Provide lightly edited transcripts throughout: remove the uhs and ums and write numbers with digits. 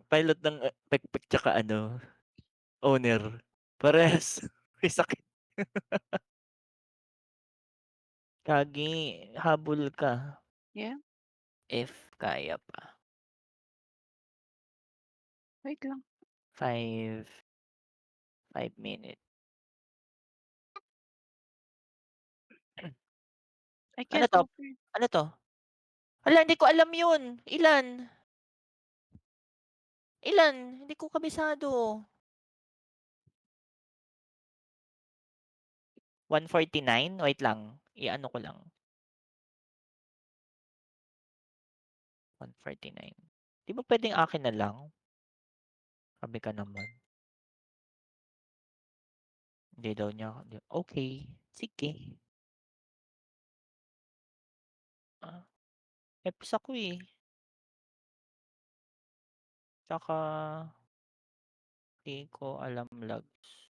pilot ng, pekpek tsaka owner, parehas may sakit. Gagi, habol ka, Yeah, if kaya pa. wait lang. 5, 5 minutes. I Ano can't 'to? open. Ano 'to? Hala, hindi ko alam yun, ilan? Ilan? Hindi ko kabisado. 149? Wait lang, i-ano ko lang, 149. 'Di ba puwedeng akin na lang? Grabe ka naman. Hindi daw niya okey, sige. Eps ako, eh, tsaka di ko alam lags.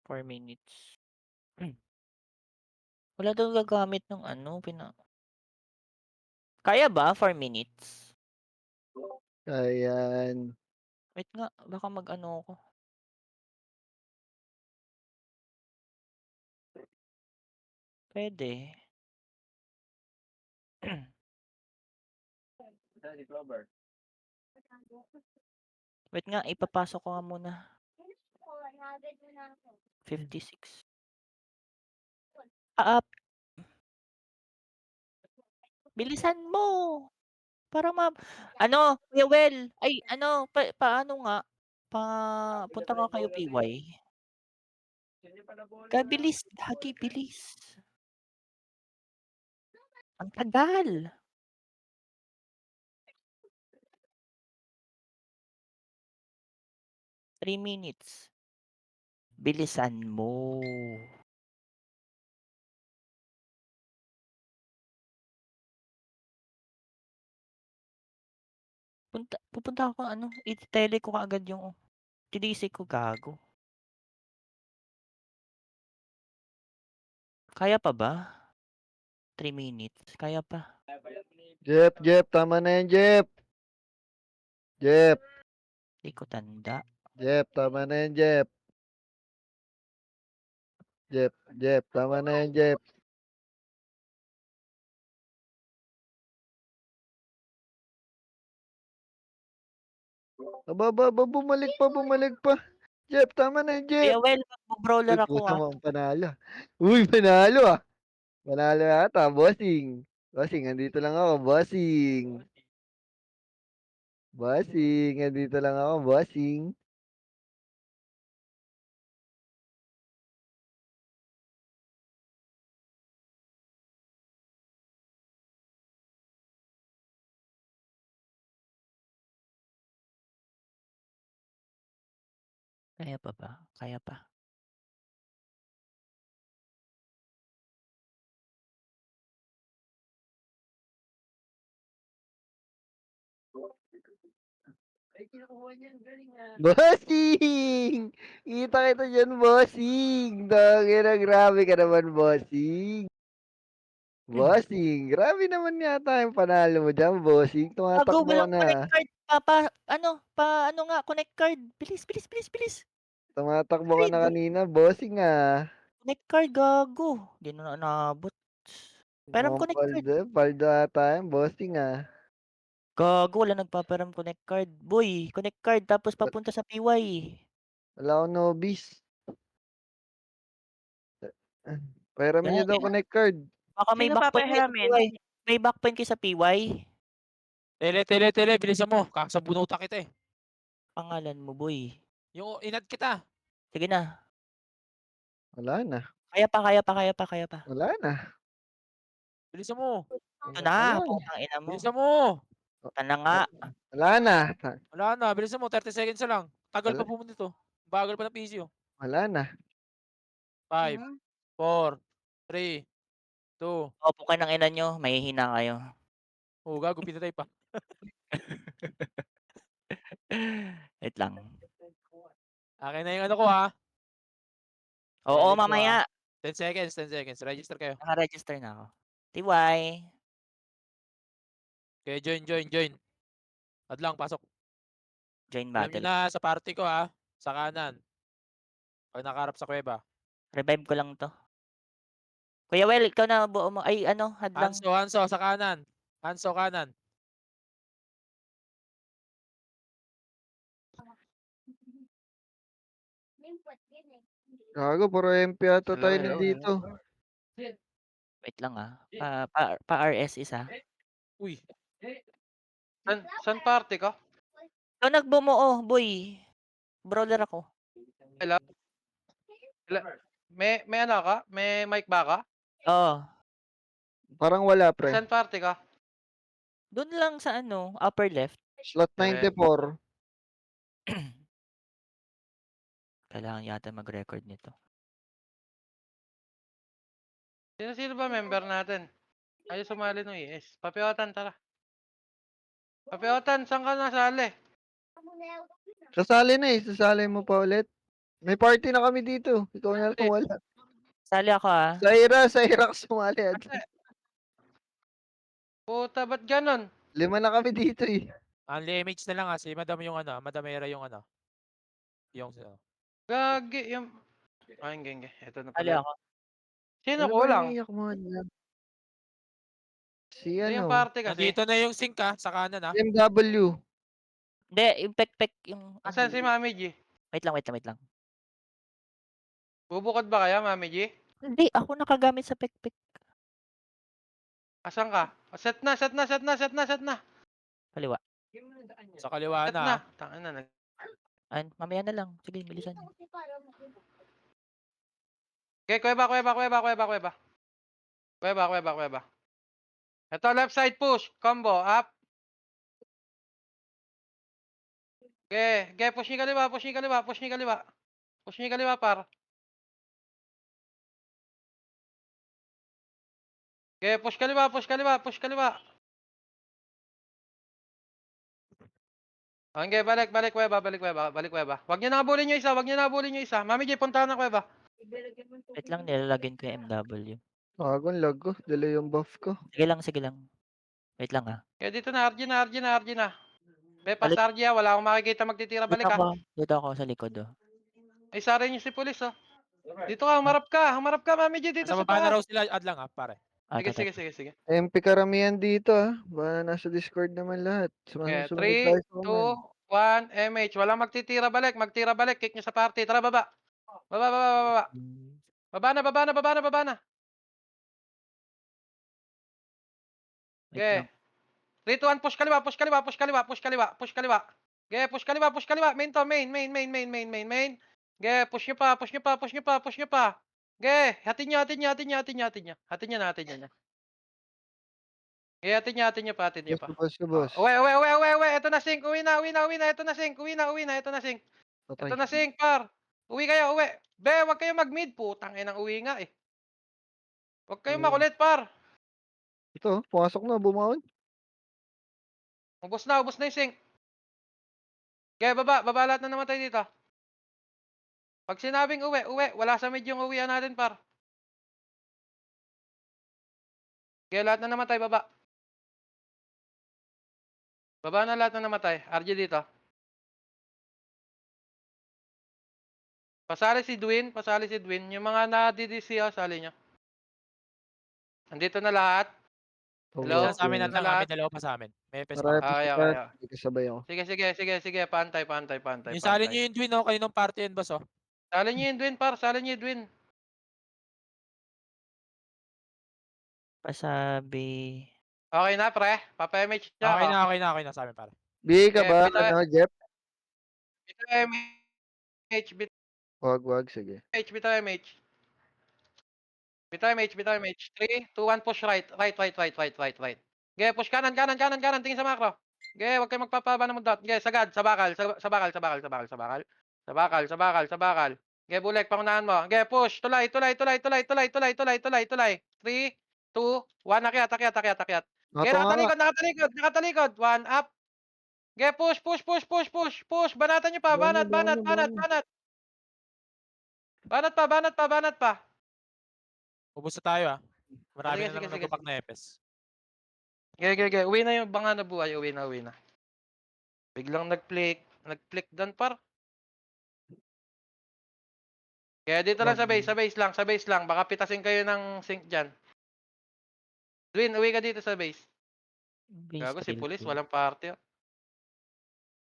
4 minutes. Wala daw gagamit ng kaya ba 4 minutes? Ayan. Wait nga, baka mag-ano ako. Puwede. Wait nga, ipapasok ko nga muna. 56. Up, bilisan mo para Kuya Well, ay paano nga, punta nga kayo PY. Bilis, gagi bilis. Ang tagal. 3 minutes. Bilisan mo. Pupunta ako ite-tele ko kaagad yung TDC ko, gago. Kaya pa ba? 3 minutes, kaya pa. Jeff, tama na yan, Jeff. Jeff, Di ko tanda. tama na yan, Jeff. Jeff, tama na yan, Jeff. Bumalik pa. Jeff, tama na yan, Jeff. Kuya Well, Uy, magbo-brawler ako, puta mo, panalo. Uy, panalo ah. Panalo yata, bossing. Bossing, andito lang ako, bossing. Bossing, andito lang ako, bossing. Kaya pa ba? Kaya pa. Bossing! Kita dyan, bossing. Tangina, grabe ka naman, bossing. Bossing, grabe naman yata yung panalo mo dyan, bossing. Gago, Tumatakbo ka walang na. connect card. Connect card. Bilis, bilis, bilis, bilis. Tumatakbo ka na Card. kanina, bossing ah. Connect card, gago. Di na naabot. Pahiram Mukhang connect card. paldo ata yan, bossing ah. Gago, wala nagpapahiram connect card. Boy, connect card tapos papunta sa PY. Wala akong nobis. Pahiramin niyo Yan, daw connect card. baka may Sino backpoint kayo sa papahiramin? PY. May backpoint kayo sa PY? Tele, bilisan mo. Kakasabunutan kita eh. Pangalan mo, boy. Yung inad kita. Sige na. Wala na. Kaya pa, kaya pa, kaya pa, kaya pa. Wala na. Bilisan mo. Ito na, Wala na. putang ina mo. Bilisan mo. Ito na nga. Wala na. Wala na, bilisan mo. 30 seconds na lang. Tagal Wala, pa pumunta to. Bagal pa ng PC oh. wala na. 5, 4, 3, 2. Opo kayo ng ina nyo, mahihina kayo. Oh, gago, pinatay pa. Wait lang. Akin na yung ano ko ha. Oo, Tele ko ha. mamaya. 10 seconds, 10 seconds. Register kayo. Naka-register na ako. TY. Okay, join. Adlang, pasok. Join Alam niyo battle. na sa party ko ha. Sa kanan. Pag nakaharap sa kuweba. Revive ko lang 'to. Kuya Well, ikaw na buo mo ay ano, hadlang. Hanso sa kanan. Hanso kanan. Gago, puro MP ata Hello, tayo hello, nandito. Wait lang, pa-RS isa. Uy, Saan party ka? Ikaw nagbumuo, boy. Brawler ako. Hello? May ano ka? May mic ba ka? Oo. Parang wala, pre. Saan party ka? Doon lang sa ano, upper left. Slot 94. Kailangan yata mag-record nito. Sino ba member natin? Ayaw sumali no ES. Papiotan, tara. Papiotan, saan ka nasali? Sasali na eh. Sasali mo pa ulit. May party na kami dito. Ikaw na lang wala. Sali ako ah. Sa Ira ka sumali. Puta, ba't ganon? 5 na kami dito eh. only image na lang ha. Si Madam yung ano. Madamera yung ano. Yung Gagi, yung... Ay, hindi. Ito na Sali pala. ako. Sino Ano ba kulang? iniiyak mo? Si Ito yung ano? party kasi. Nandito na yung sink ha. Sa kanan ha. MW. Hindi, yung pek-pek yung Asan si Mami G? Wait lang. Bubukod ba kaya, Mami G? Hindi, ako nakagamit sa pek-pek. Asan ka? Set na. Kaliwa. Sa kaliwa Set na na. ha. Tangin na. Mamaya na lang. Sige, bilisan. Okay, kuweba. Ito, left side push. Combo, up. Okay, push niyo kaliwa, par. Okay, push kaliwa. Okay, balik kuweba. Wag niyo na habulin yung isa. Mami J, puntahan na kuweba. Wait lang, nilalagin ko yung MW. Kagong lag ko. Dala yung buff ko. Sige lang. Wait lang ah. Okay, dito na, RG na. Pas Balik. RG wala akong makikita magtitira, balik ka. Dito ako sa likod oh. Ay, sara niyo si pulis, oh. Dito ka, humarap ka, Mami J, dito Nasa sa baba na raw taas. sila. Adlang ha, pare. Sige. MP karamihan dito ah. Ba nasa Discord naman lahat. Okay, Sumunod tayo 3, sa 2, command. 1, MH. Walang magtitira balik, kick niyo sa party. Tara, baba. Baba. Baba na. Wait Okay. lang. 3, 2, 1, push kaliwa. Okay, push kaliwa. Main to, main. Okay, push nyo pa. Okay, hatin nyo. Okay, hatin nyo pa. Boss ko, boss. Uwe. Ito na, Sink. Uwi na. Ito na, Sink. Patay. Ito na, Sink, par. Uwi kayo. Be, wag kayo mag-mid. Putang inang uwi nga eh. Wag kayo makulit, par. Ito, pumasok na. Bumaon. Ubos na yung Sink. Okay, baba lahat na namatay dito. Pag sinabing uwi. Wala sa mid yung uwian natin, par. Okay, lahat na namatay, baba. Baba na lahat na namatay. RJ dito. Pasali si Dwin. Yung mga na-DDC, sali nyo. Andito na lahat. Hello? Sa amin Andito Adlang na ha. lahat. May dalawa pa sa amin. May pes Marami pa. pa Kaya. sa Hindi kasabay ako. Sige. Pantay. Yung sali nyo yung Dwin oh. Kayo ng party yun, boss oh. Sali nyo yung Dwin, par. Pasabi. Okay na, pre. Papa-MH siya. Okay na sa amin, pare. BA ka Okay, ba? bitaw- Ano, Jeff? MH. Wag. Sige. Bitaw MH. 3, 2, 1, push right. Right. Okay, push kanan. Tingin sa macro. Okay, huwag kayo magpapaba ng dot. Okay, sagad. Sa bakal. Okay, bulek. Pangunahan mo. Okay, push. Tulay. 3, 2, 1. Akyat. Okay, Nga. nakatalikod. 1, up. Okay, push. Banatan nyo pa. Banat pa. Ubos na tayo, ah. Marami Sige, na sige, naman sige, nagba-back sige. na Epes. Ge. Uwi na yung banga na buhay, uwi na. Biglang nag-flick down par. Kaya dito lang sa base lang. Baka pitasin kayo ng sync dyan. Dwin, uwi ka dito sa base. Base Gago si trail pulis, ko. walang party.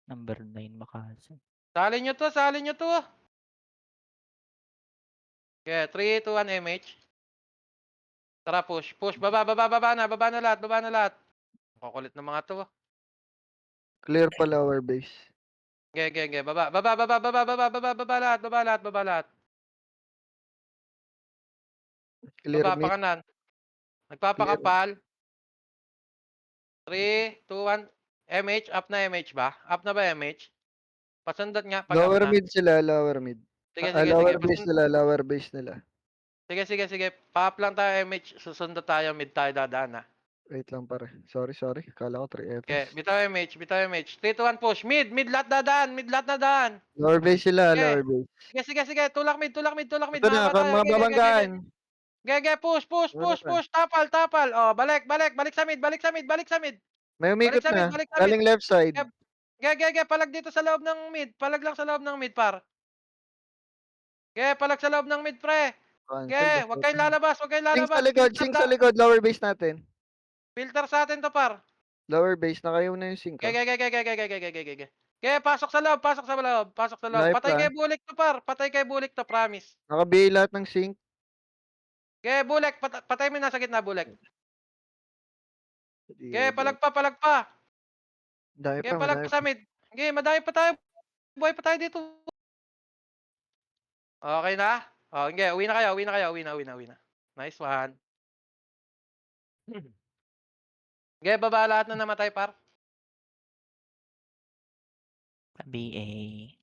Number 9 Makati. Salin nyo to. Okay, 3, 2, 1, MH. Tara, push. Baba na lahat. Kukulit ng mga to. Clear pa lower base. Ge. Baba lahat. Clear Baba pa mid. kanan. Clear. Nagpapakapal. 3, 2, 1. MH, up na MH ba? Up na ba MH? Pasundot nga pag up Lower na. mid sila, lower mid. Sige. Lower base nila. Sige. Pa-up lang tayo MH. Susundot tayo, mid tayo dadaan ha. Wait lang pare. Sorry. Kala ko 3 Okay, FS. bitaw MH. 3, 2, 1, push. Mid lahat dadaan. Lower base sila, Okay. lower base. Sige. Tulak mid. Ito na, Mahaba tayo. mga babanggaan. Push. Ano na? Tapal. Oh, balik sa mid. May umikot na. Balik sa mid. Galing left side. Palag dito sa loob ng mid. Palag lang sa loob ng mid, par. Palag sa loob ng mid, pre. Cancel. Huwag kayong lalabas. Sing sa likod, lower base natin. Filter sa atin to, par. Lower base, nakayo na yung sink. Pasok sa loob. Life Patay plan. kay Bulik to, par. Promise. Nakabay lahat ng sink. Bulik. Patay mo yung nasa gitna, Bulik. Palag pa. Dami pa, Palag madami pa sa mid. Madami pa tayo. Buhay pa tayo dito. Okay na? Uwi na kayo. Nice one. Baba lahat na namatay, par. BA.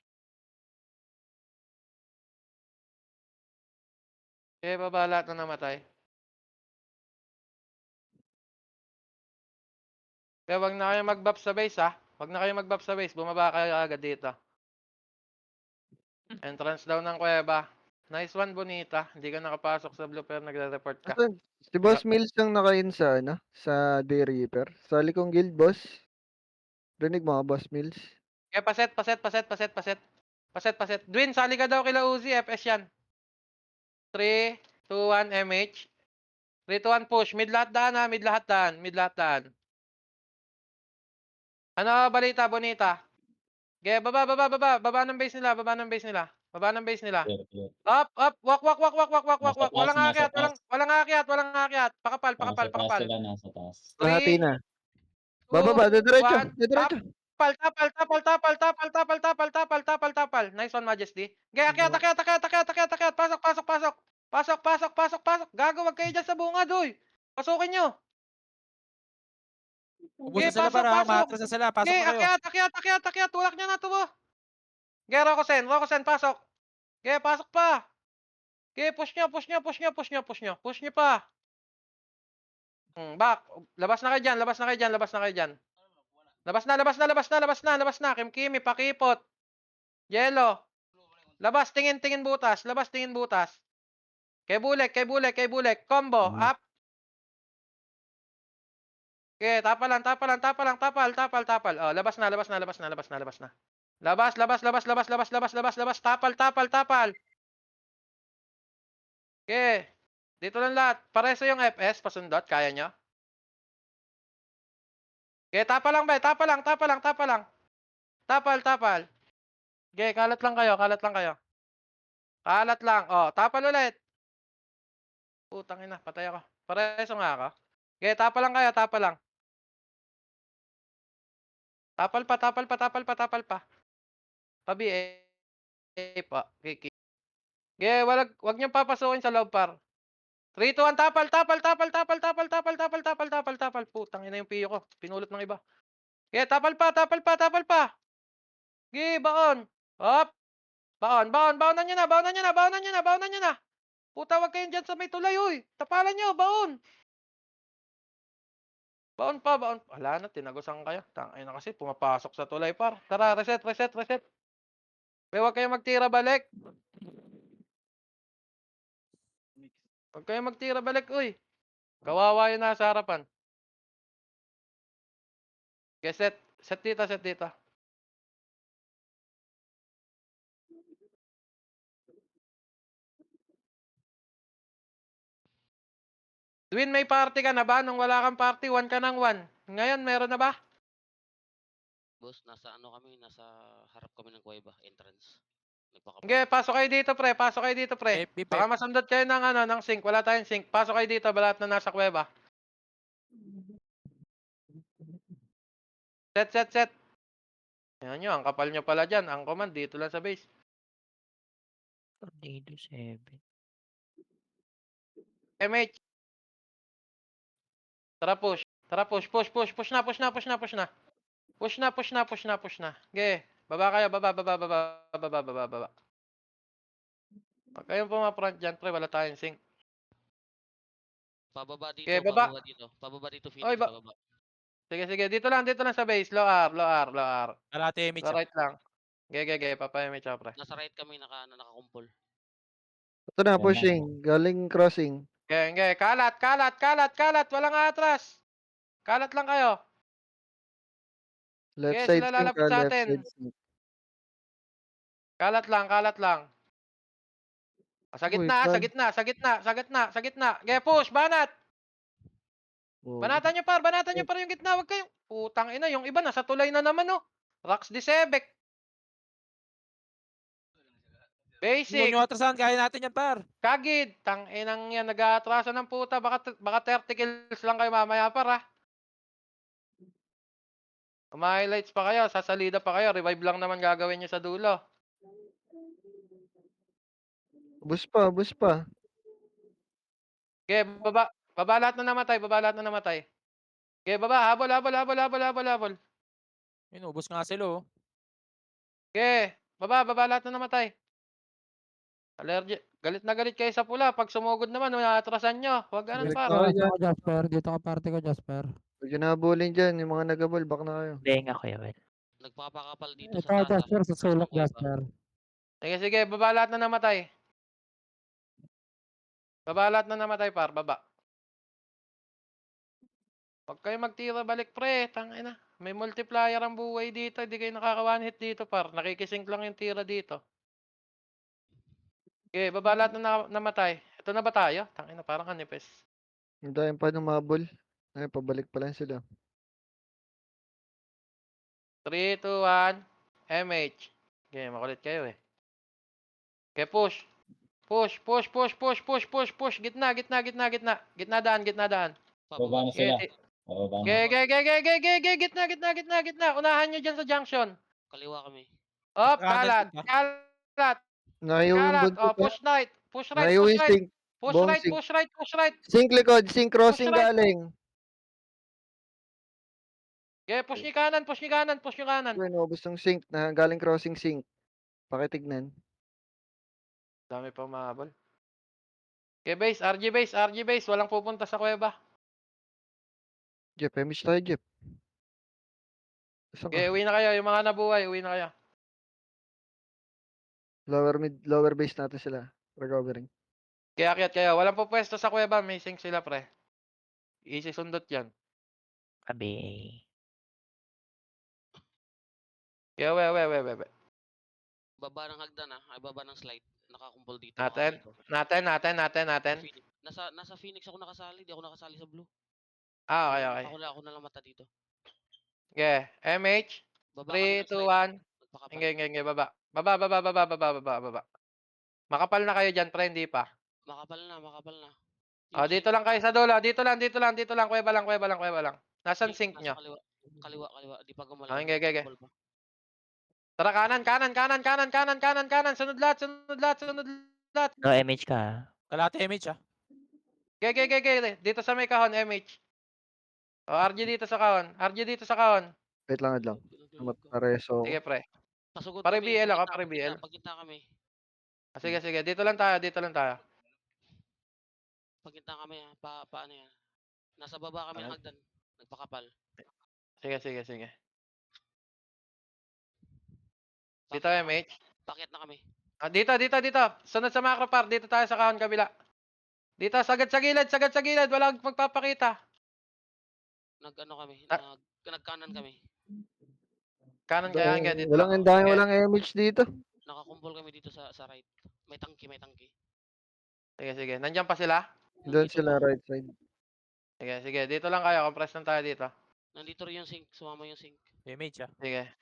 Baba lahat na namatay. Wag na kayo mag-buff sa base, ha? Bumaba kayo agad dito. Entrance daw ng kuweba. Nice one, Bonita. Hindi ka nakapasok sa blue pero nagre-report ka. Asan? Si Boss Mills lang nakain sa, sa Day Reaper. Sali kong guild, boss. Rinig mo, Boss Mills. Paset. Dwin, sali ka daw kila Uzi. FS yan. 3, 2, 1, MH. 3, 2, 1, push. Mid lahat daan. Ano balita, Bonita? Baba. Baba ng base nila. Up. Walk. Walang aakyat. Pakapal. Nasa taas. Lahati 3, na. 2, Baba, diretso. 1. Tapal. Nice one, Majesty. Akyat. Pasok. Gago, wag kayo dyan sa bungad, hoy. Pasukin nyo. Ubos na sila, par, ah. Umaatras na sila. Pasok na kayo. Akyat. Tulak nyo na to, bo. Rokosen, pasok. Pasok pa. Push nyo pa. Back. Labas na kayo dyan. Labas na. Kimi, pakipot. Yellow. Labas, tingin butas. Kay Bulek. Combo, up. Tapal lang. Oh, labas na. Labas. Tapal. Dito lang lahat. Pareso yung FS, pasundot. Kaya nyo? Tapal lang. Tapal. Kalat lang kayo. Oh, tapal ulit. Putang ina, patay ako. Pareso nga ako. Tapal lang kayo. Tapal pa. Pabi pa. Wag niyong papasukin sa loob, par. 3, 2, 1, tapal. Putang ina yung piyo ko. Pinulot ng iba. Tapal pa. Baon. Hop. Baonan nyo na. Puta, wag kayong dyan sa may tulay, uy. Tapalan nyo, baon. Baon pa. Wala na, tinagusan kayo. Tangay na kasi, pumapasok sa tulay, par. Tara, reset. Wag kayong magtira balik. Huwag kayong magtira balik, uy. Kawawa yung nasa harapan. Okay, set. Set dito, set dito. Dwin, may party ka na ba? Nung wala kang party, 1 ka ng 1. Ngayon, meron na ba? Boss, nasa ano kami, nasa harap kami ng kuweba, entrance. Nagpakapal. Sige, pasok kayo dito, pre. Pasok kayo dito, pre. FB, Baka masundot kayo ng, ng sink. Wala tayong sink. Pasok kayo dito, balat na nasa kuweba. Set, set, set. Ayan nyo, ang kapal nyo pala dyan. Ang command, dito lang sa base. Tornado 7. MH. Tara, push. Tara, push, push, push. Push na, push na, push na, push na. Push na, push na, push na, push na. Okay. Baba kayo, baba, baba, baba, baba, baba, baba. Huwag kayong pumaprank dyan, pre. Wala tayong sink. Pababa dito, Okay, baba. pababa dito. Pababa dito, Oy, Phoenix, pababa. Sige, sige. Dito lang sa base. Low R, low R, low R. Kalate image Low right lang. Ge, papayamit siya, pre. Nasa right kami, nakakumpol. Ito na, pushing. Galing crossing. Ge. Kalat, kalat, kalat, kalat. Walang atras. Kalat lang kayo. Left Okay, side sila sink lalapit sa left atin. side sink. Kalat lang, kalat lang. Sa Uy, gitna, sa plan. gitna, sa gitna, sa gitna, sa gitna. Ge, push, banat. Oh, Banatan nyo par yung gitna. Huwag kayong, putang ina, yung iba nasa tulay na naman, oh. Rax Disebek. Huwag Basic. nyo atrasan, kaya natin yan, par. Kagid. Tang inang yan, nag-aatrasan ng puta. Baka 30 kills lang kayo mamaya, par, ha. Highlights pa kayo, sasalida pa kayo. Revive lang naman gagawin nyo sa dulo. bus pa, bus pa. Okay, baba. Baba lahat na namatay, baba lahat na namatay. Okay, baba. Habol, habol, habol, habol, habol, habol. Inubos nga sila, oh. Okay, baba lahat na namatay. Allergy. Galit na galit kayo sa pula. Pag sumugod naman, maatrasan nyo. Huwag ganun, Balik par. na kayo dyan. Jasper, dito ka parte ko, Jasper. Huwag nyo nabulin dyan. Yung mga nagabol, back na kayo. Benga ko yun. Nagpapakapal dito Ito, sa taas. Jasper, sa Taas sulok, ng kuweba. Jasper. Sige, sige. Baba lahat na namatay. Baba lahat na namatay, par. Baba. Huwag kayo magtira balik, pre. Tangina. May multiplier ang buhay dito. Hindi kayo nakaka-one hit dito, par. Nakikisync lang yung tira dito. Okay, baba lahat na namatay. Ito na ba tayo? Tangina, parang kanipes. Hintayin pa numabol. Ay, pabalik pa lang sila. 3, 2, 1. MH. Okay, makulit kayo eh. Okay, push. Push, push, push, push, push, push, push. Gitna, gitna, gitna, gitna. Gitna daan, gitna daan. Pababa na sila. Gitna, gitna, gitna, gitna. Unahan nyo dyan sa junction. Kaliwa kami. Op, Kanan kalat, sink, kalat, Nakahiw yung kalat. buntot. Push right, push right, Nakahiw push yung right. sink. Push Buong right, sink. push right, push right. Sink likod, sink crossing right. galing. Okay, push nyo kanan, push nyo kanan, push nyo kanan. Uy, naubos ng sink na galing crossing sink. Pakitignan. Dami pa mahabol. Okay, base, RG base, RG base. Walang pupunta sa kuweba. Jeff, miss tayo, Jeff. Saan ka? Okay, uwi na kayo. Yung mga nabuhay, uwi na kayo. Lower base natin sila. Recovering. Kaya akyat kayo. Walang pupwesto sa kuweba. May sync sila, pre. Easy sundot yan. Abi. Kaya, we. Baba ng hagdan ay baba ng slide. Nakakumpol dito. Natin. Sa Phoenix. Nasa Phoenix ako nakasali. Di ako nakasali sa blue. Ah, okay. Ako na lang mata dito. Okay, MH. Baba kami 3, ng 2, slide. 1. Nagpakapal. Hindi, baba. Baba. Makapal na kayo dyan, pre. Hindi pa. Makapal na. Oh, dito lang kayo sa dulo. Dito lang. Kuweba lang. Nasaan sync Nasa nyo? kaliwa. Di pa gumalaw. Ah, okay. Nakakumpol pa. Tara, kanan. Sunod lahat. No MH ka. Kalate image, ah. Okay. Dito sa may kahon, MH. Oh, RG dito sa kahon. Wait lang. Pareso. Sige, pre. Pasugod Pare kami. BL ako, pare BL. Pagkita kami. Ah, sige. Dito lang tayo. Pagkita kami. Paano yan? Nasa baba kami ng hagdan. Nagpakapal. Sige. Dito, MH. Pakyat na kami. Ah, dito. Sunod sa macro par. Dito tayo sa kahon kabila. Dito, sagad sa gilid, walang magpapakita. Nag-ano kami, Ah. nagkanan kami. Kanan kaya hanggang dito. Walang endang, Sige. walang MH dito. Nakakumpol kami dito sa right. May tangke. Sige. Nandiyan pa sila? Doon Nandito sila pa. right side. Sige. Dito lang kayo. Compress lang tayo dito. Nandito rin yung sink. Sumama yung sink. Image Sige.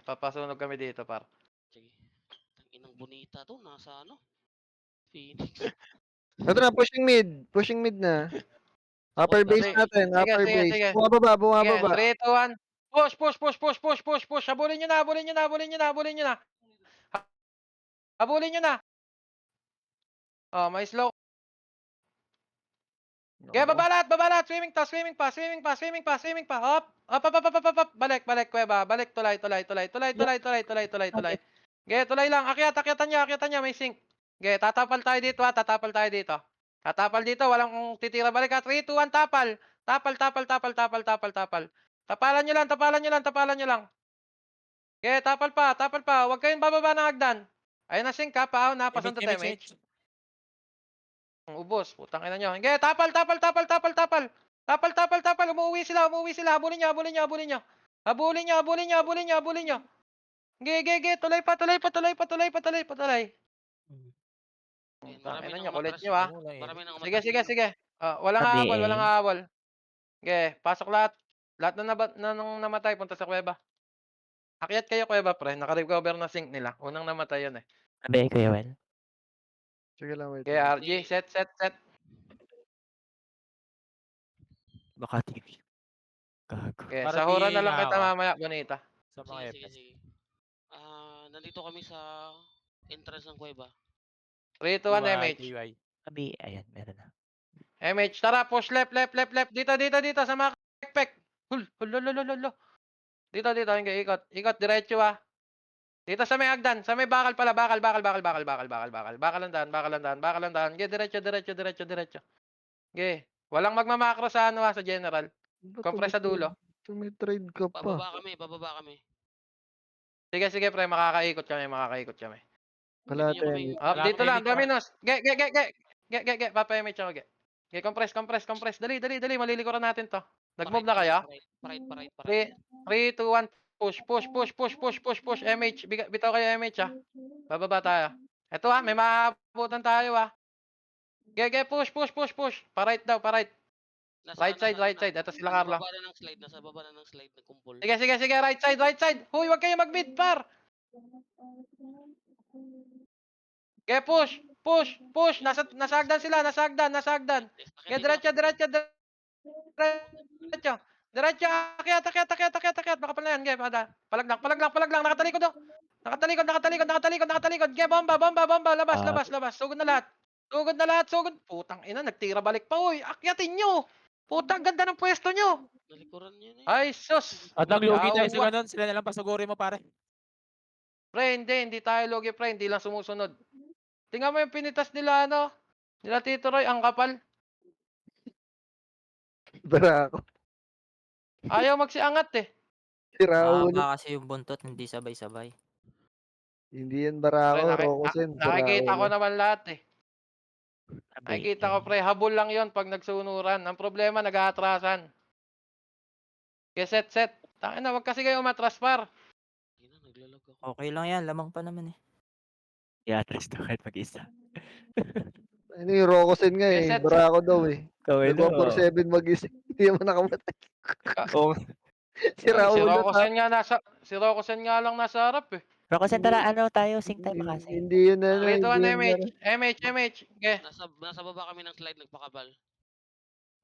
Papasunog kami dito, par. Sige. Tanginang bonita to. Nasa ano? Phoenix. Ito na, pushing mid na. Upper Wala base na. natin, Sige, upper sige, base. sige. Bumababa, Sige, bumababa. 3, 2, 1. Push. Habulin nyo na. Habulin nyo na. Oh, may slow. Okay, baba lahat. Swimming pa. Hop. Up. Balik, kuweba. Balik, tulay. Okay, tulay lang. Akyatan niya. May sink. Okay, tatapal tayo dito. Tatapal dito. Walang titira balik. 3, 2, 1, tapal. Tapal. Tapalan nyo lang. Okay, tapal pa. Huwag kayong bababa ng hagdan. Ayun na sink ha. Paahon na. Pasunod tayo, mate. Ubos, putang ina nyo. Sige, tapal. Umuwi sila. Habulin nyo. Sige. Tuloy pa. Ayun, Putang marami ina nang nyo, kulit umatras. nyo ha. Marami nang umatras. Sige. Walang Sabi habol. Sige, pasok lahat. Lahat na namatay, punta sa kuweba. Akyat kayo kuweba, pre. Naka-recover na sink nila. Unang namatay yun eh. Sabi, Kuya Well. Sige lang, wait. Okay, RG, set. Baka TV. Gago. Okay, Para sahuran na di lang kita ako. mamaya, bonita. Sa mga Sige. FPS. Nandito kami sa entrance ng kuweba. 3, 2, 1, MH. TY. Sabi, ayan, meron na. MH, tara, push left. Dito, sa mga backpack. Hul. Dito, hingga, ikot, diretso ah. Dito sa may hagdan, sa may bakal pala, bakal. Bakal ang daan. Ge, diretso. Ge, walang magmamakro sa sa general. Compress sa dulo. Tumitrade ka pa. Bababa kami. Sige, pre, makakaikot kami. Wala Pwede nyo tayo. kaming- Up, dito lang, Malapit ka. Dominos. Ge, papa-MH ako, ge. Ge, compress. Dali, malilikuran natin to. Nag-move na kayo? Paride. 3, 2, 1, push. MH, bitaw kayo MH ah. Bababa tayo. Ito ah, may maabutan tayo ah. Ge, push. Pa-right daw. Right side. Ito sila Carlo. Nasa baba na ng slide. Nagkumpol. Sige, right side. Huy, wag kayo mag-mid, par. Ge, push. Nasa hagdan sila, nasa hagdan. Ge, diretso. Akyat. Baka pala yan, ge, palag lang. Nakatalikod oh. Nakatalikod. Ge, bomba. Labas. Sugod na lahat. Putang ina, nagtira balik pa, uy. Akyatin nyo. Putang ganda ng pwesto nyo. Nalikuran yun eh. Ay, sus. At naglugi tayo Yawa. sa ganun. Sila na lang pasuguri mo, pare. Pre, hindi tayo logi, pre. Hindi lang sumusunod. Tingnan mo yung pinitas nila, nila Tito Roy, ang kapal. Barako. Ayaw magsiangat eh. Sira ulo. Mahaba kasi yung buntot, hindi sabay-sabay. Hindi yan Pre, barako, Rokusen. nakikita ko naman lahat eh. Sabi, Nakikita ko, pre, habol lang yon pag nagsunuran. Ang problema, nag-aatrasan. Kaya set. Tangin na, wag kasi kayo umatras, par. Naglalag ako. Okay lang yan, lamang pa naman eh. i-atras to kahit mag-isa. Ano yung Rokusen nga eh. Set. Barako daw eh. Kawin Nag-147 mag-isip. Hindi naman nakamatay. Oo. Sira Si ulo. Rokosen nga lang nasa harap eh. Rokosen, tara, tayo, sync tayo kasi. Hindi yun ano. 3, 2, 1, Hindi yun MH. Okay. Nasa baba kami ng slide. Nagpakabal.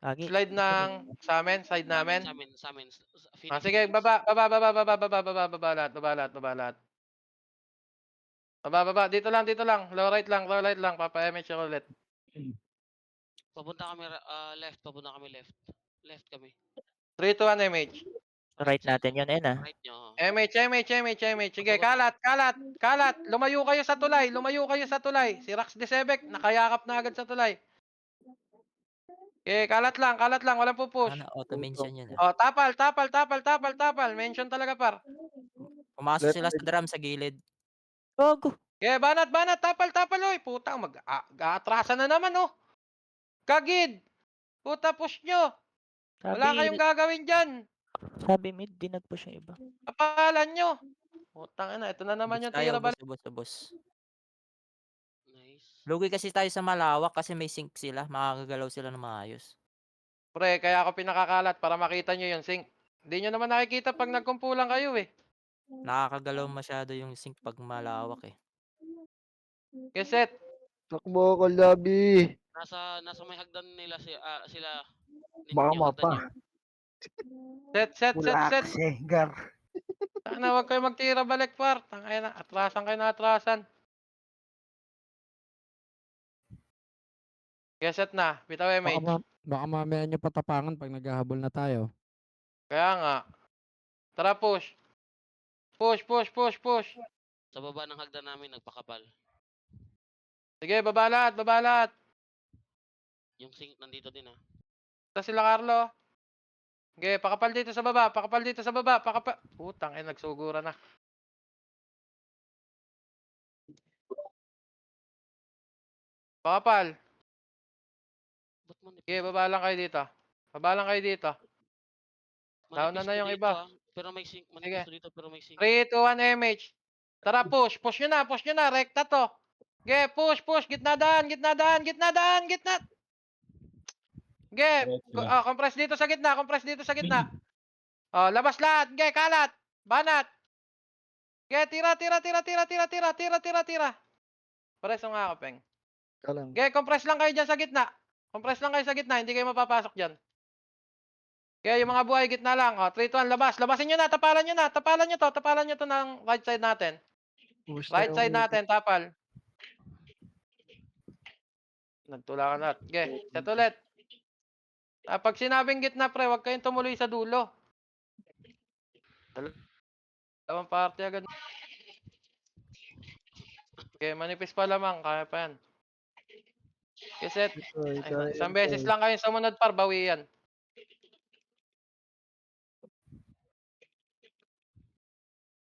Lagi. Slide ng sa amin, side namin. Sa amin. Sige, baba lahat. Baba. Dito lang. Low right lang. Papa-MH ako ulit. Papunta kami left. Left kami. 3, 2, 1, MH. Right natin yun, Right nyo. MH. Sige, kalat. Lumayo kayo sa tulay. Si Rax Desebek, nakayakap na agad sa tulay. Okay, kalat lang. Walang pupush. Ano, auto-mention yun Oh, ah. tapal. Mention talaga, par. Pumasok sila sa drum sa gilid. Gogo. Ge, banat, banat, tapal, tapal, oy. Putang, mag-aatrasan na naman, oh. Kagid. Puta, push nyo. Wala kayong gagawin dyan. Sabi mid, di nag-push yung iba. Kapalan nyo. Putang ina, ito na naman Ubos yung tayo, tira ubos, balik. ubos, ubos. Nice. Lugi kasi tayo sa malawak kasi may sync sila. Makakagalaw sila ng maayos. Pre, kaya ako pinakakalat para makita nyo yung sync. Hindi nyo naman nakikita pag nagkumpulan kayo eh. Nakakagalaw masyado yung sync pag malawak eh. Keset. Takbo ako, Labi. Nasa may hagdan nila sila Baka yung hagdan mapa. nyo. Set. Segar. Tangina, huwag kayo magtira balik, par. Tangina, atrasan kayo na atrasan. Keset na. Bitaw Baka, MH. baka mamaya nyo patapangan pag naghahabol na tayo. Kaya nga. Tara, push. Push. Sa baba ng hagdan namin nagpakapal. Sige, baba lahat. Yung sink nandito din ah. Ito sila, Carlo. Sige, pakapal dito sa baba. Putang, nagsugura na. Pakapal. Ba't manipis? Sige, baba lang kayo dito. Down na Manipis to yung dito, iba. ah. Pero may sink. Manipis to dito pero may sink. 3, 2, 1, MH. Tara, push. Push nyo na. Rekta to. Ge, push. Gitna daan. Ge, compress dito sa gitna. Oh, labas lahat. Ge, kalat. Banat. Ge, tira. Pares nga ako, Peng. Kalang. Ge, compress lang kayo dyan sa gitna. Hindi kayo mapapasok dyan. Kaya yung mga buhay, gitna lang. Oh, 3, 2, 1, labas. Labasin nyo na. Tapalan nyo to ng right side natin. Right side natin, tapal. Nagtulakan lahat. Okay, set ulit. Pag sinabing gitna, pre, huwag kayong tumuloy sa dulo. Dalawang party agad. Okay, manipis pa lamang. Kaya pa yan. Okay, set. Isang beses lang kayong sumunod, par. Bawi yan.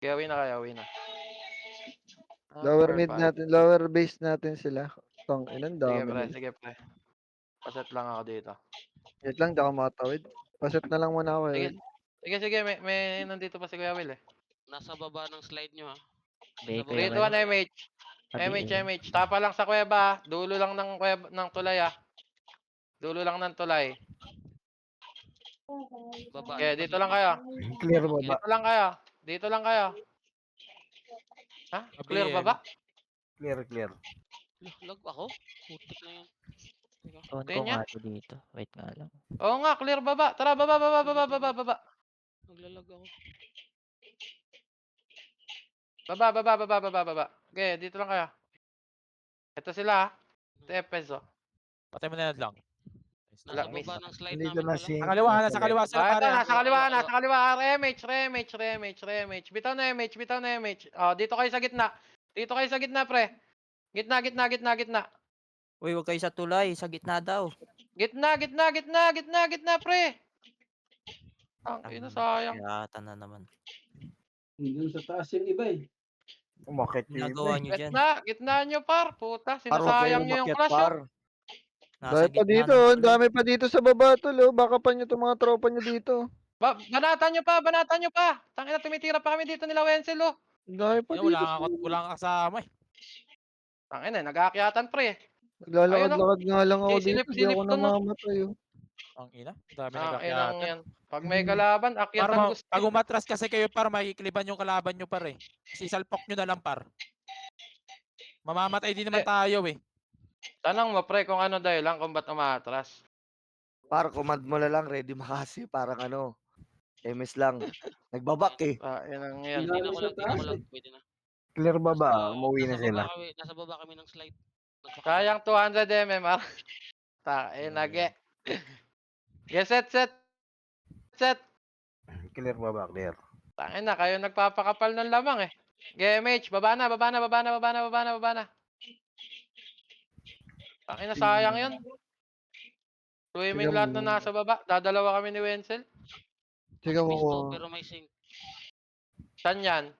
Okay, awi na. Lower mid natin, lower base natin sila. Tang inan Sige, dami pre. nila. Paset lang ako dito. Wait lang, di ako makatawid. Paset na lang muna ako eh. Sige. May nandito pa si Kuya Will eh. Nasa baba ng slide nyo ah. Be, Sa Kuya 3, baba. 2, 1, MH. Sabi eh. MH. Tapa lang sa kuweba. Dulo lang ng tulay ah. Dulo lang ng tulay. Baba. Okay, dito lang kayo. Clear baba. Dito lang kayo. Ha? Clear ba ba? Clear. Lag ako? Putik na yan. Teka. On ko Tingnan niya. nga to dito. Wait nga lang. Oo nga, clear baba. Tara, baba. Naglalag ako. Baba. Okay, dito lang kayo. Ito sila ah. Ito FS oh. Patay mo na lang. Wala, Nasa miss. baba ng slide Nandito namin na pala. si... Sa kaliwa sila Ito, pare. nasa kaliwa. Remage. Bitaw na MH. Oh, dito kayo sa gitna. Pre. Gitna. Uy, huwag kayo sa tulay. Sa gitna daw. Gitna, pre. Ang ina, sayang. Yata na naman. Doon sa taas yung iba eh. Umakit Ginagawa nyo dyan. Gitna nyo, par. Puta, sinasayang nyo yung clash, oh. Nasa Dahil pa gitna dito, ng ang tulay. dami pa dito sa baba tol, oh. Baka pa nyo itong mga tropa nyo dito. Banatan nyo pa. Tangina, tumitira pa kami dito nila Wenzel, oh. Ang dami pa Ayun, dito. wala kang kasama eh. Tangina, nag-aakyatan, pre. Naglalakad nga lang ako dito. Hindi Sisilip-silip ako to, no? namamatay, oh. Ang ina. Dami Inang nag-akyatan. yan. Pag may kalaban, akyatan gusto. Pag umatras kasi kayo par, makikiliban yung kalaban nyo par eh. Sisalpok nyo na lang par. Mamamatay din naman tayo eh. Tanong mo, pre, kung ano dahilan kung ba't umaatras. Para command mo na lang, ready makasi. Parang ano, MS lang. Nagbabak eh. Inang yan. Tingnan ko lang. Pwede na. Clear baba, umuwi na sila. Nasa baba kami ng slide. Sayang 200 mmR. Nage. Yes, set. Clear baba, clear. Tangin na, kayo nagpapakapal ng lamang eh. GMH, baba na. Tangin na, sayang yun. Swimming lahat na nasa baba. Dadalawa kami ni Wenzel. Sige mo Pisto, ko. pero may sink. Saan yan?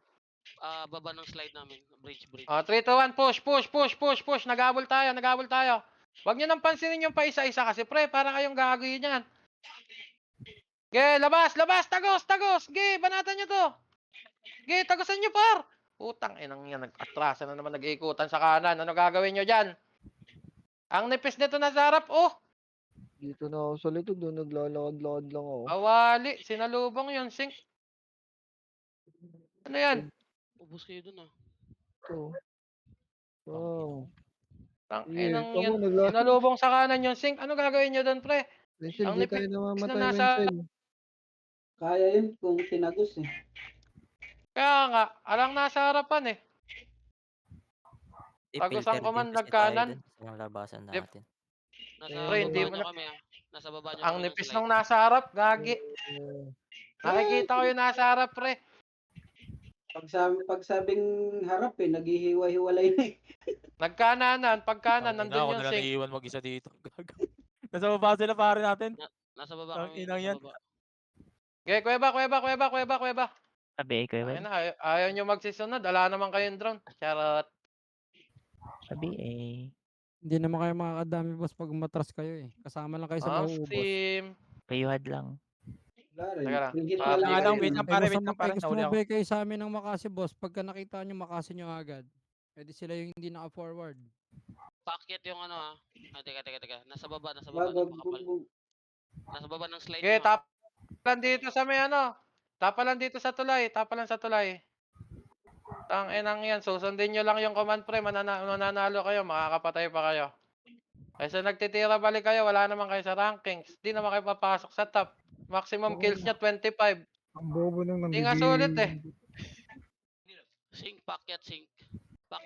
Baba ng slide namin. Bridge. 3, 2, 1, push. Naghabol tayo. Huwag nyo nang pansinin yung pa isa-isa kasi pre, para kayong gagawin yan. Ge, labas, tagos. Ge, banatan nyo to. Ge, tagusan nyo par. Putang inang yan, nag-atrasa na naman, nag-iikutan sa kanan. Ano gagawin nyo dyan? Ang nipis nito nasa harap, oh. Dito na ako sa likod, doon naglalakad-lakad lang ako. Awali, sinalubong yun, sink. Ano yan? Ubus kayo dun ah. Ito. Wow. Tang Sige, inang tamo, yan. Sinalubong sa kanan yung sink. Ano gagawin nyo doon, pre? Menzel, Ang di tayo nipis namamatay, na nasa... Menzel. Kaya yun kung tinagos eh. Kaya nga, alang nasa harapan eh. Tagos ang I-filter din command kasi tayo nagkanan. dun sa labasan Dep- natin. Nasa Pre, hindi baba mo nyo na- kami ah. Nasa baba nyo Ang kami ng nipis slide. nung nasa harap, gagi. Nakikita ko yung nasa harap, pre. Pag sabing harap eh, naghihiwa-hiwalay na eh. Nagkananan, pagkanan, Tangina, nandun ako yung na lang sink. naiiwan mag-isa dito. Gago. Nasa baba sila pare natin. Nasa baba Ang kami. inang Nasa yan. baba. Okay, kuweba. Sabi, ikaw Ayun yun. na, ayaw nyo magsisunod. Ala naman kayong drone. Charot. Sabi eh. Hindi naman kayo makakadami boss pag umatras kayo eh. Kasama lang kayo sa mauubos. Steam. Payuhad lang. Wala rin. Teka lang, Ringgit para na di lang kayo- yun. Wait lang, Eh, pare, gusto wait mo, lang, pare, gusto nahuli ako. mabay kayo sa amin ng Makasi boss. Pagka nakita nyo Makasi nyo agad. Pwede sila yung hindi naka-forward. Paakyat yung ano ah. Teka. Nasa baba ng Wag, pakapal. Nasa baba ng slide Okay, nyo. tapalan dito sa may ano. Tapalan dito sa tulay. Tang enang yan. Susundin nyo lang yung command pre. Mananalo kayo. Makakapatay pa kayo. Kaysa nagtitira balik kayo. Wala naman kayo sa rankings. Di naman kayo papasok sa top. Maximum kills nyo 25. Ang bobo nang Di nga sulit eh. Sink, paakyat, sink.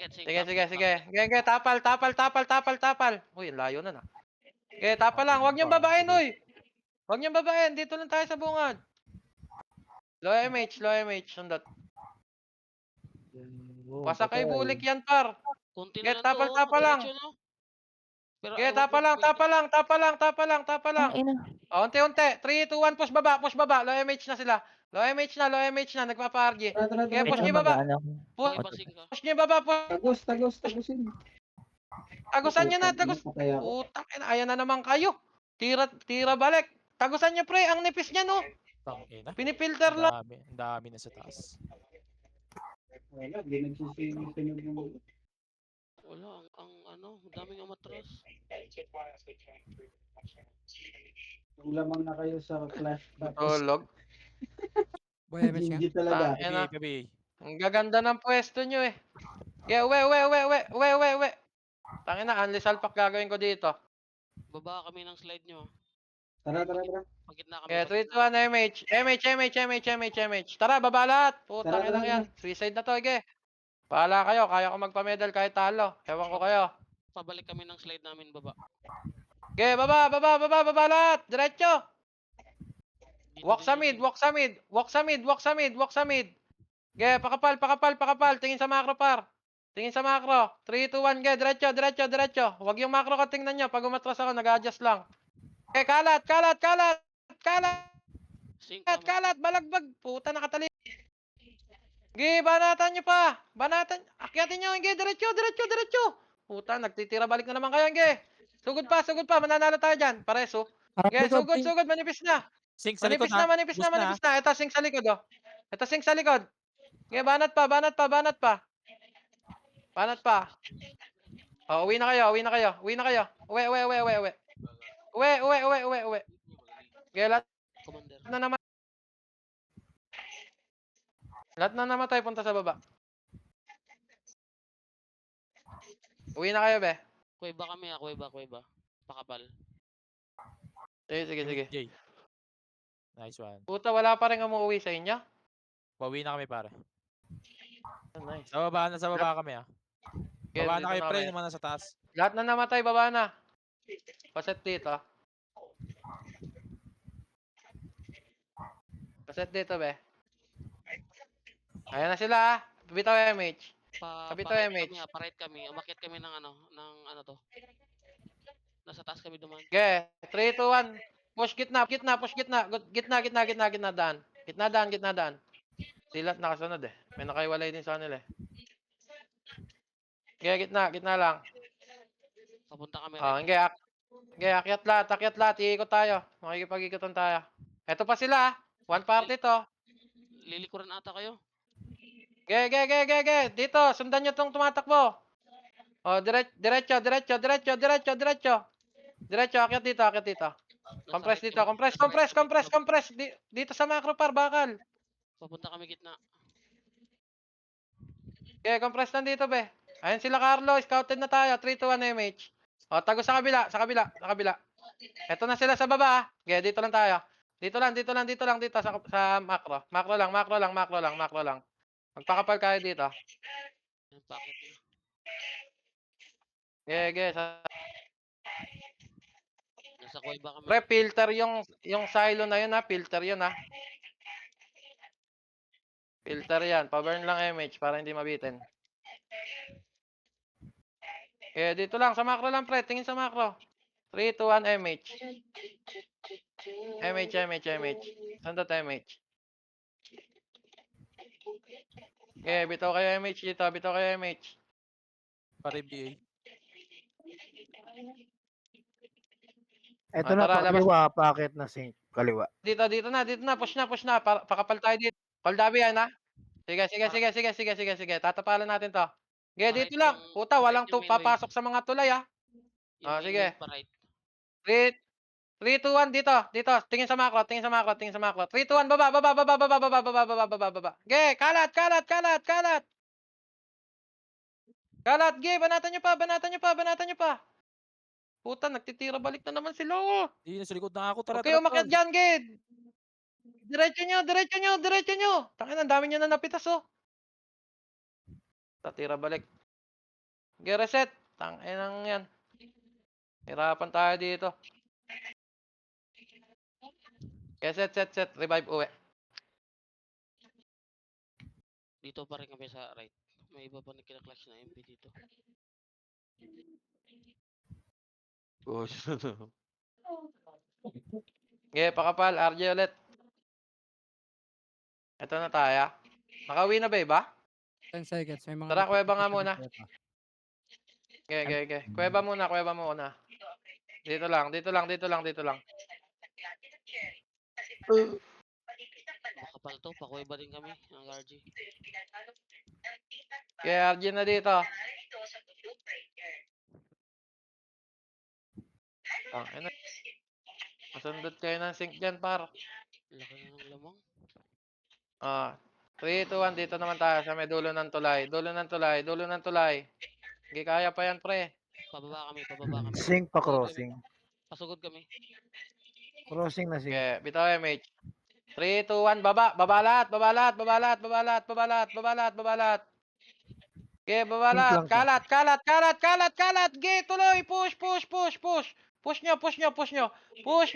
Sige. Sige. Tapal. Uy, ang layo na na. Okay, tapal lang. Huwag niyong babain, uy. Huwag niyong babain. Dito lang tayo sa bungad. Low MH. Sundot. Pasa kay bulik yan, par. Kunti Sige, na lang to. tapal lang. Diretso, no? Pero Okay, wag mo- tapa lang. Unti. 3, 2, 1, push baba. Low MH na sila. Low MH na. Nagpapa-RG. Okay, push niyo baba. Okay, pasing ka. Push niyo baba. Tagusin. Tagusan niyo na. Patay ako. Putang ina, ayan na naman kayo. Tira balik. Tagusan niyo pre, ang nipis niya no. Tangina. Pinifilter lang. Ang dami na sa taas. Wala, di nagsisinig yung... Wala, ang daming amatras. Yung lamang na kayo sa clash. Tulog. Boy, MH nga. Ringgit talaga. Ayan na. Gabi. Ang gaganda ng pwesto niyo eh. Yeah, we. Tangina, unli salpak gagawin ko dito. Baba kami ng slide nyo. Tara. Pagitna kami. Okay, 3, 2, 1, MH. Tara, baba lahat. Putang Tara. ina yan. Suicide na to, okay. Pahala kayo, kaya ko magpa-medal kahit talo. Ewan ko kayo. Pabalik kami ng slide namin baba. Okay, baba lahat. Diretso. Dito Walk sa din mid. Okay, pakapal. Tingin sa macro par. 3, 2, 1, ge. Diretso. Huwag yung macro ka tingnan nyo. Pag umatras ako, nag-adjust lang. Okay, kalat. Sink Kalat, balagbag. Puta, nakatali. Ge, banatan nyo pa. Akyatin nyo. Ge, diretso. Puta, nagtitira balik na naman kayo. Ge. Sugod pa. Mananalo tayo dyan. Pareso. Ge, sugod. Manipis na. Sink sa likod Manipis na. Ito, sink sa likod, oh. Ge, banat pa. Oh, uwi na kayo. Uwi. Uwi. Ge, lahat Commander. na naman. Lahat na namatay, punta sa baba. Uwi na kayo, be. Kuweba kami ah, kuweba. Pakapal. Sige. Jay. Nice one. Puta, wala pa rin umuwi sa inyo? Pauwi na kami pare. Oh, nice. Sa baba kami ah. Okay, Baba dito na kayo na pre, kami. naman nasa taas. Lahat na namatay, baba na. Paset dito. Be. Ayan na sila, ah. Bitaw MH. Sabi to, MH. Parate kami. Umakyat kami ng ano to. Nasa taas kami duman. Okay, 3, 2, 1. Push gitna. Gitna, daan. Gitna daan. Silat nakasunod eh. May nakaiwalay din sa kanila eh. Okay, gitna lang. Papunta kami Ah, right. okay, akyat lahat, iikot tayo. Makikipag-ikotan tayo. Eto pa sila, one party to. Lilikuran ata kayo. Ge. Dito, sundan nyo tong tumatakbo. Oh, diretso. Diretso, akyat dito. Nasa Compress right dito, kami. compress. Dito sa macro par, bakal. Papunta kami gitna. Okay, compress nandito, be. Ayun sila Carlo, scouted na tayo, 3 to 1 MH. O, tago sa kabila. Eto na sila sa baba, ah. Okay, dito lang tayo. Dito sa macro. Macro lang. Magpakapal kayo dito. Yung packet na. Nasa kuweba kami. Pre, filter yung silo na yun, ha. Filter yun, ha. Filter yan. Pa-burn lang MH para hindi mabitin. Dito lang. Sa macro lang, pre. Tingin sa macro. 3, 2, 1, MH. MH. Sandot MH. Bitaw kayo MH dito. Pare BA. Eto na, tara, labas. packet na sync. Kaliwa. Dito na. Push na. Pakapal tayo dito. Koldabi yan, ha. Sige. Tatapalan natin to. Dito lang. Puta, walang papasok sa mga tulay, ha. Yung Sige. pa right. 3, 2, 1, dito. Tingin sa macro. 3, 2, 1, baba. Kalat. Kalat, banatan nyo pa. Puta, nagtitira balik na naman sila. Di, nasa likod na ako. Tara, Okay, umakyat tara. dyan, Diretso nyo. Tangin, ang dami nyo na napitas, oh. Tatira balik. Reset. Tangin ang yan. Hirapan tayo dito. Set. Revive, uwi. Dito pa rin kami sa right. May iba pa na kina-clutch na MP dito. Push. Pakapal. RJ ulit. Ito na tayo. Nakauwi na ba iba? 10 seconds. May mga Tara, kuweba nga notification muna. na kuweba. Kuweba muna. Dito lang. Makapal to. Pakuweba din kami. Ang RG. RJ na dito. Tangina. Masundot kayo ng sync dyan, par. Laki na ng lamang. 3, 2, 1. Dito naman tayo sa may dulo ng tulay. Hindi kaya pa yan, pre. Pababa kami. Sync pa crossing. Pasugod kami. Crossing na sync. Bitaw MH. 3, 2, 1. Baba lahat. Baba lahat. Lang to. Kalat. Tuloy. Push. Push nyo.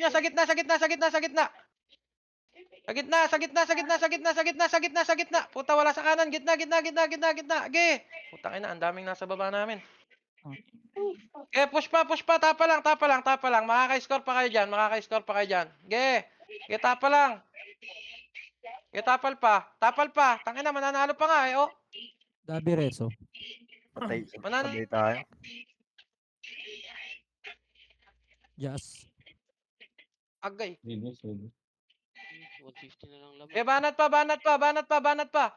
Sa gitna. Sa gitna. Puta, wala sa kanan. Gitna. Putang ina, ang daming nasa baba namin. Push pa. Tapa lang. Makaka-score pa kayo dyan. Tapa lang. Tapal pa. Tangina, mananalo pa nga, oh. Dabi Reso. Patay. Mananalo. Sabay tayo. Jazz. Agay. 150 na lang lamang. Banat pa.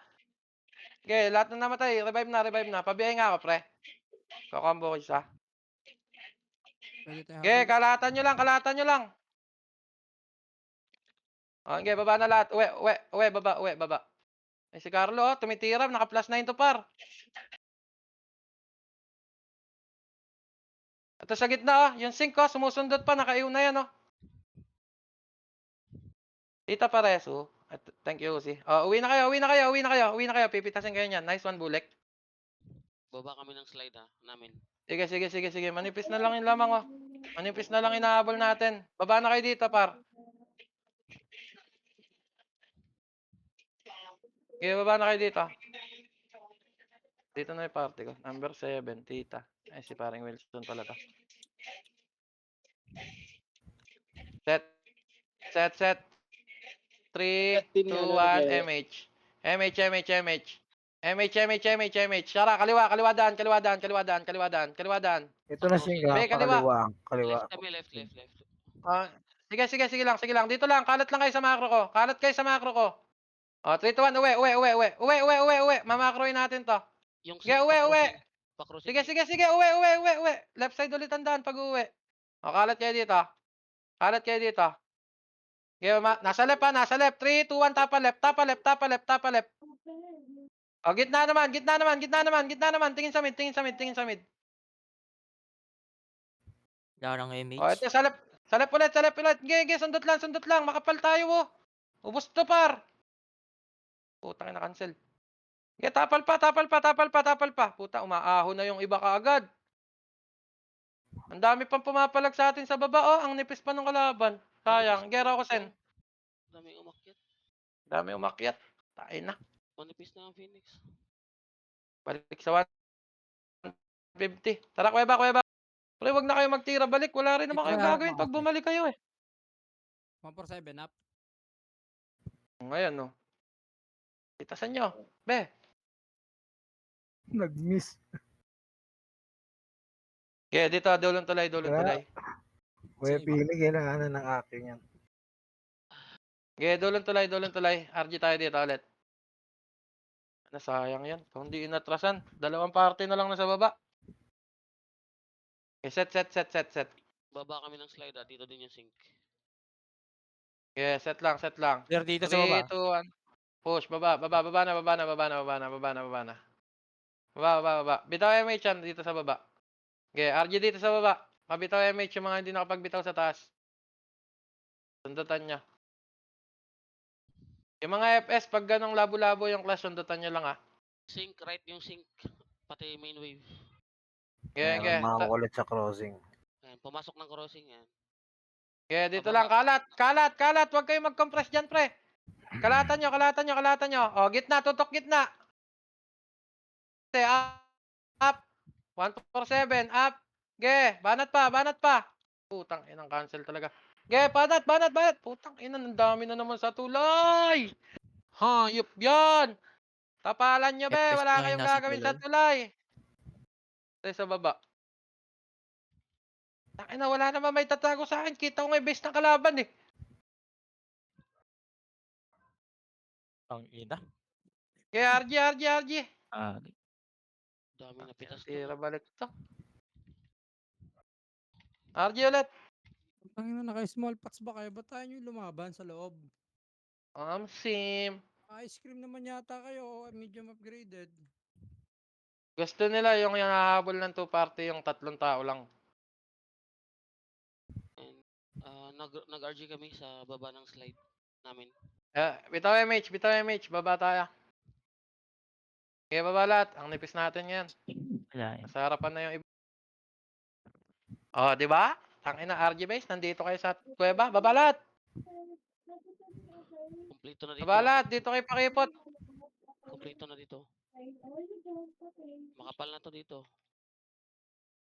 Lahat na namatay. Revive na. Pabiyay nga ako, pre. Kakambo ko isa. Pwede tayo. Kalahatan nyo lang. Baba na lahat. Uwe, baba. Si Carlo, tumitira. Naka +9 to, par. Ito sa gitna, yung sync, sumusundot pa. Naka-EO na yan, oh. Tita Pareso. Thank you, Uzi. Uwi na kayo. Pipitasin kayo niyan. Nice one, Bulek. Baba kami ng slide ha. Namin. Sige. Manipis na lang yung lamang, oh. Manipis na lang inahabol natin. Baba na kayo dito, par. Baba na kayo dito. Dito na yung party ko. Number 7, tita. Ay, si paring Wilson pala to. Set. 3, 2, 1, MH. MH. Tara, kaliwa, kaliwa daan, kaliwa daan, kaliwa daan, kaliwa daan, kaliwa daan. Ito na Crossing. siya, Be, kaliwa. kaliwa. Left kami, left. Ah, sige lang. Dito lang, kalat lang kayo sa macro ko. Kalat kayo sa macro ko. Oh, 3, 2, 1, uwi. Mamakroin natin to. Yung Sige, sink, uwi. pa-crossing. Sige, uwi. Left side ulit tandaan pag uwi. O, kalat kayo dito. Sige, nasa left. 3, 2, 1, tapa left. O, gitna naman. Tingin sa mid. Wala ng O, MH. ito, sa left ulit. Sige, sundot lang. Makapal tayo, oh. Ubus to, par. Putang ina, cancel. Sige, tapal pa. Puta, umaahon na yung iba kaagad. Ang dami pang pumapalag sa atin sa baba, oh. Ang nipis pa ng kalaban. Sayang. Gera ko, Sen. Dami umakyat. Tayo na. Manipis na ang Phoenix. Balik sa 150. Tara, kuweba. Pre, wag na kayo magtira balik. Wala rin naman Ito kayong na, gagawin pag makapal. bumalik kayo, eh. 147 up. Ngayon, no. Itasan nyo. Be. Nag-miss. Okay, dito, dulong tulay. Kuya Sige, Pili, kailangan ng akin yan. Okay, dulong tulay. RG tayo dito ulit. Nasayang yan. Kung hindi inatrasan, dalawang party na lang nasa baba. Okay, set. Baba kami ng slide, dito din yung sink. Okay, set lang. Clear dito sa 3, baba. 2, 1. Push, baba na. Baba. Bitaw MH yan dito sa baba. Okay, RG dito sa baba. Mabitaw MH yung mga hindi nakapagbitaw sa taas. Sundutan nyo. Yung mga FS, pag ganong labo-labo yung clash, sundutan nyo lang, ah. Sink, right yung sink. Pati main wave. Okay. Makakulit sa crossing. Ayan, pumasok ng crossing yan. Okay, dito lang. Kalat. Huwag kayo mag-compress dyan, pre. Kalatan nyo. O, gitna. Tutok gitna. Up. 147. Up. Ge, banat pa. Putang inang cancel talaga. Ge, banat. Putang ina, ang dami na naman sa tulay. Hayop yan. Tapalan nyo, be. FPS Wala lang yung kayong nasa gagawin sa tulay. tulay. Tayo sa baba. Tangina, wala naman may tatago sa akin. Kita ko nga yung base ng kalaban, eh. Ang ina. Ge, RG. Ah, Dami na pitas Tira to. balik to. RG ulit. Tangina, naka-small pots ba kayo? Ba't tayo nyo lumaban sa loob? Sim. Ice cream naman yata kayo, medium upgraded. Gusto nila yung hahabol ng 2 party, yung 3 tao lang. And, nag-RG kami sa baba ng slide namin. Bitaw MH. Baba tayo. Okay, baba lahat. Ang nipis natin yan. wala yan. Sa harapan na yung iba. Oh, di ba? Tangina, RG base. Nandito kayo sa kuweba. Baba lahat. Kompleto na dito. Baba lahat. Dito kayo pakipot. Kompleto na dito. Makapal na to dito.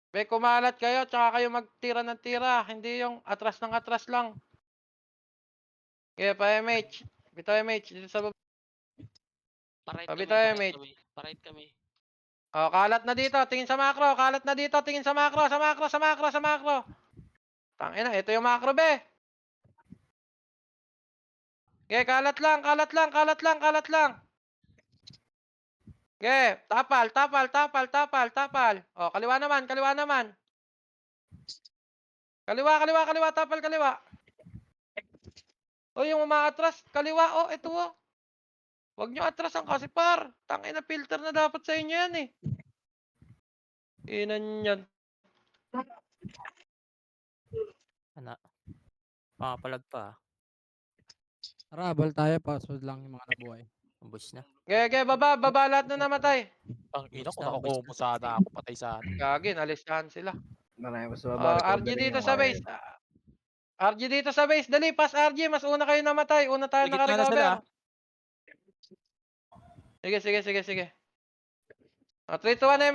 Be, kumalat kayo. Tsaka kayo magtira ng tira. Hindi yung atras ng atras lang. Okay, pa MH. Bitaw MH. Dito sa baba. Parite Sabi kami, tayo, parite mate. kami. Parite kami. Oh, kalat na dito. Tingin sa macro. Tingin sa macro. Sa macro. Tangina, ito yung macro, be. Okay, kalat lang. Okay, tapal. Oh, kaliwa naman. Kaliwa, tapal, kaliwa. Oh, yung umaatras, kaliwa. Oh, ito, oh. Huwag nyo atrasan kasi, par. Tangina, filter na dapat sa inyo yan, eh. Inan yan. Makapalag pa. Tara, ball tayo, password lang yung mga nabuhay. Ubus na. Okay, baba lahat na namatay. Ang ina, Ubus kung na, ubus nakakumo na. sana ako, patay sana. Gagi, nalistahan sila. Marami mas mababa. RG dito sa base. RG dito sa base. Dali, pass RG. Mas una kayo namatay. Una tayo May gitna na sila. nakarecover. Sige. 3, 2, 1,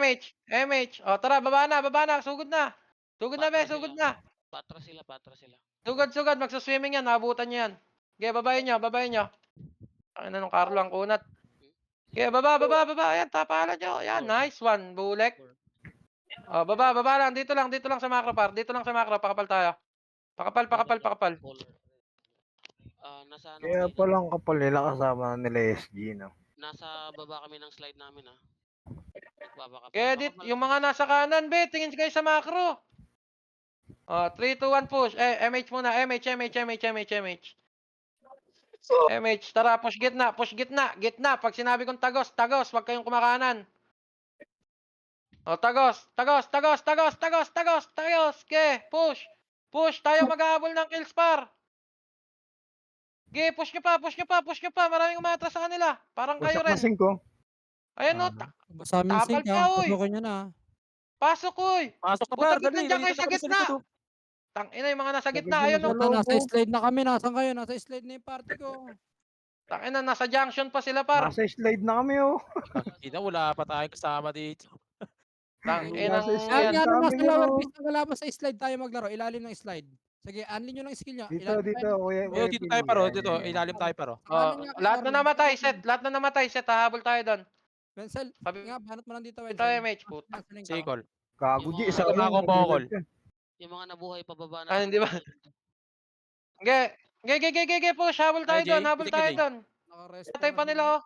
MH. O, tara, baba na. Sugod na, be. Sugod na. Patras sila. Sugod. Magsuswimming yan. Naabutan nyo yan. Okay, babayin nyo. Ano nung Carlo ang kunat. Okay, baba, baba, baba. Ayan, tapalan nyo. Ayan, nice one. Bulek. Oh, baba, baba lang. Dito lang sa macro par. Dito lang sa macro. Pakapal tayo. Pakapal, pakapal, pakapal. Nasa ano Kaya kami, palang kapal nila kasama nila SG, no? nasa baba kami ng slide namin Nagpapakapal. Kaya yung mga nasa kanan, be, tingin kayo sa macro. Oh, 3, 2, 1, push. MH muna. MH. MH, tara, push gitna. Gitna. Pag sinabi kong tagos, wag kayong kumakanan. Oh, tagos. Ke, push. Tayo mag-aabol ng kills par. Ge, push nyo pa. Maraming umatras sa kanila. Parang kayo Wasak na rin. 5. Ayan o, Sa amin tapal sync pa, oy. pasukin nyo na. Pasok, oy. Pasok ka Putang par, ina, dali. dyan kayo Nandito sa kami sa gitna. likod, oh. Tangina yung mga nasa Sabi gitna. ko Ayun na o. sa Puta, nasa loob, oh. slide na kami. Nasaan kayo? Nasa slide na yung party ko. Tangina, nasa junction pa sila, par. Nasa slide na kami, oh. Ina, wala pa tayong kasama dito. Tanginang Nasa slide yan. Ano na nasa kami, lower oh. base na wala pa sa slide tayo maglaro. Ilalim ng slide. Sige, unli nyo lang skill nyo. Dito, Ilalim dito, tayo. kuya, Oh, kuya dito Pili. tayo paro, Yan, dito. yan, yan. Ilalim tayo paro. Oh, lahat na namatay, set. Hahabol tayo doon. Pencil, Sabi- nga, banat mo lang dito, Tayo, Pencil. MH, puta. Sikol. Gago, Yung G. mga- Isa Ito ka na lang. ako, Bokol. Yung mga nabuhay pababa na. Ah, hindi ba? Ge, push. Habol tayo Ay, Jay, doon. putik ka, Jay. Naka-respawn Patay na pa sila. nila, oh.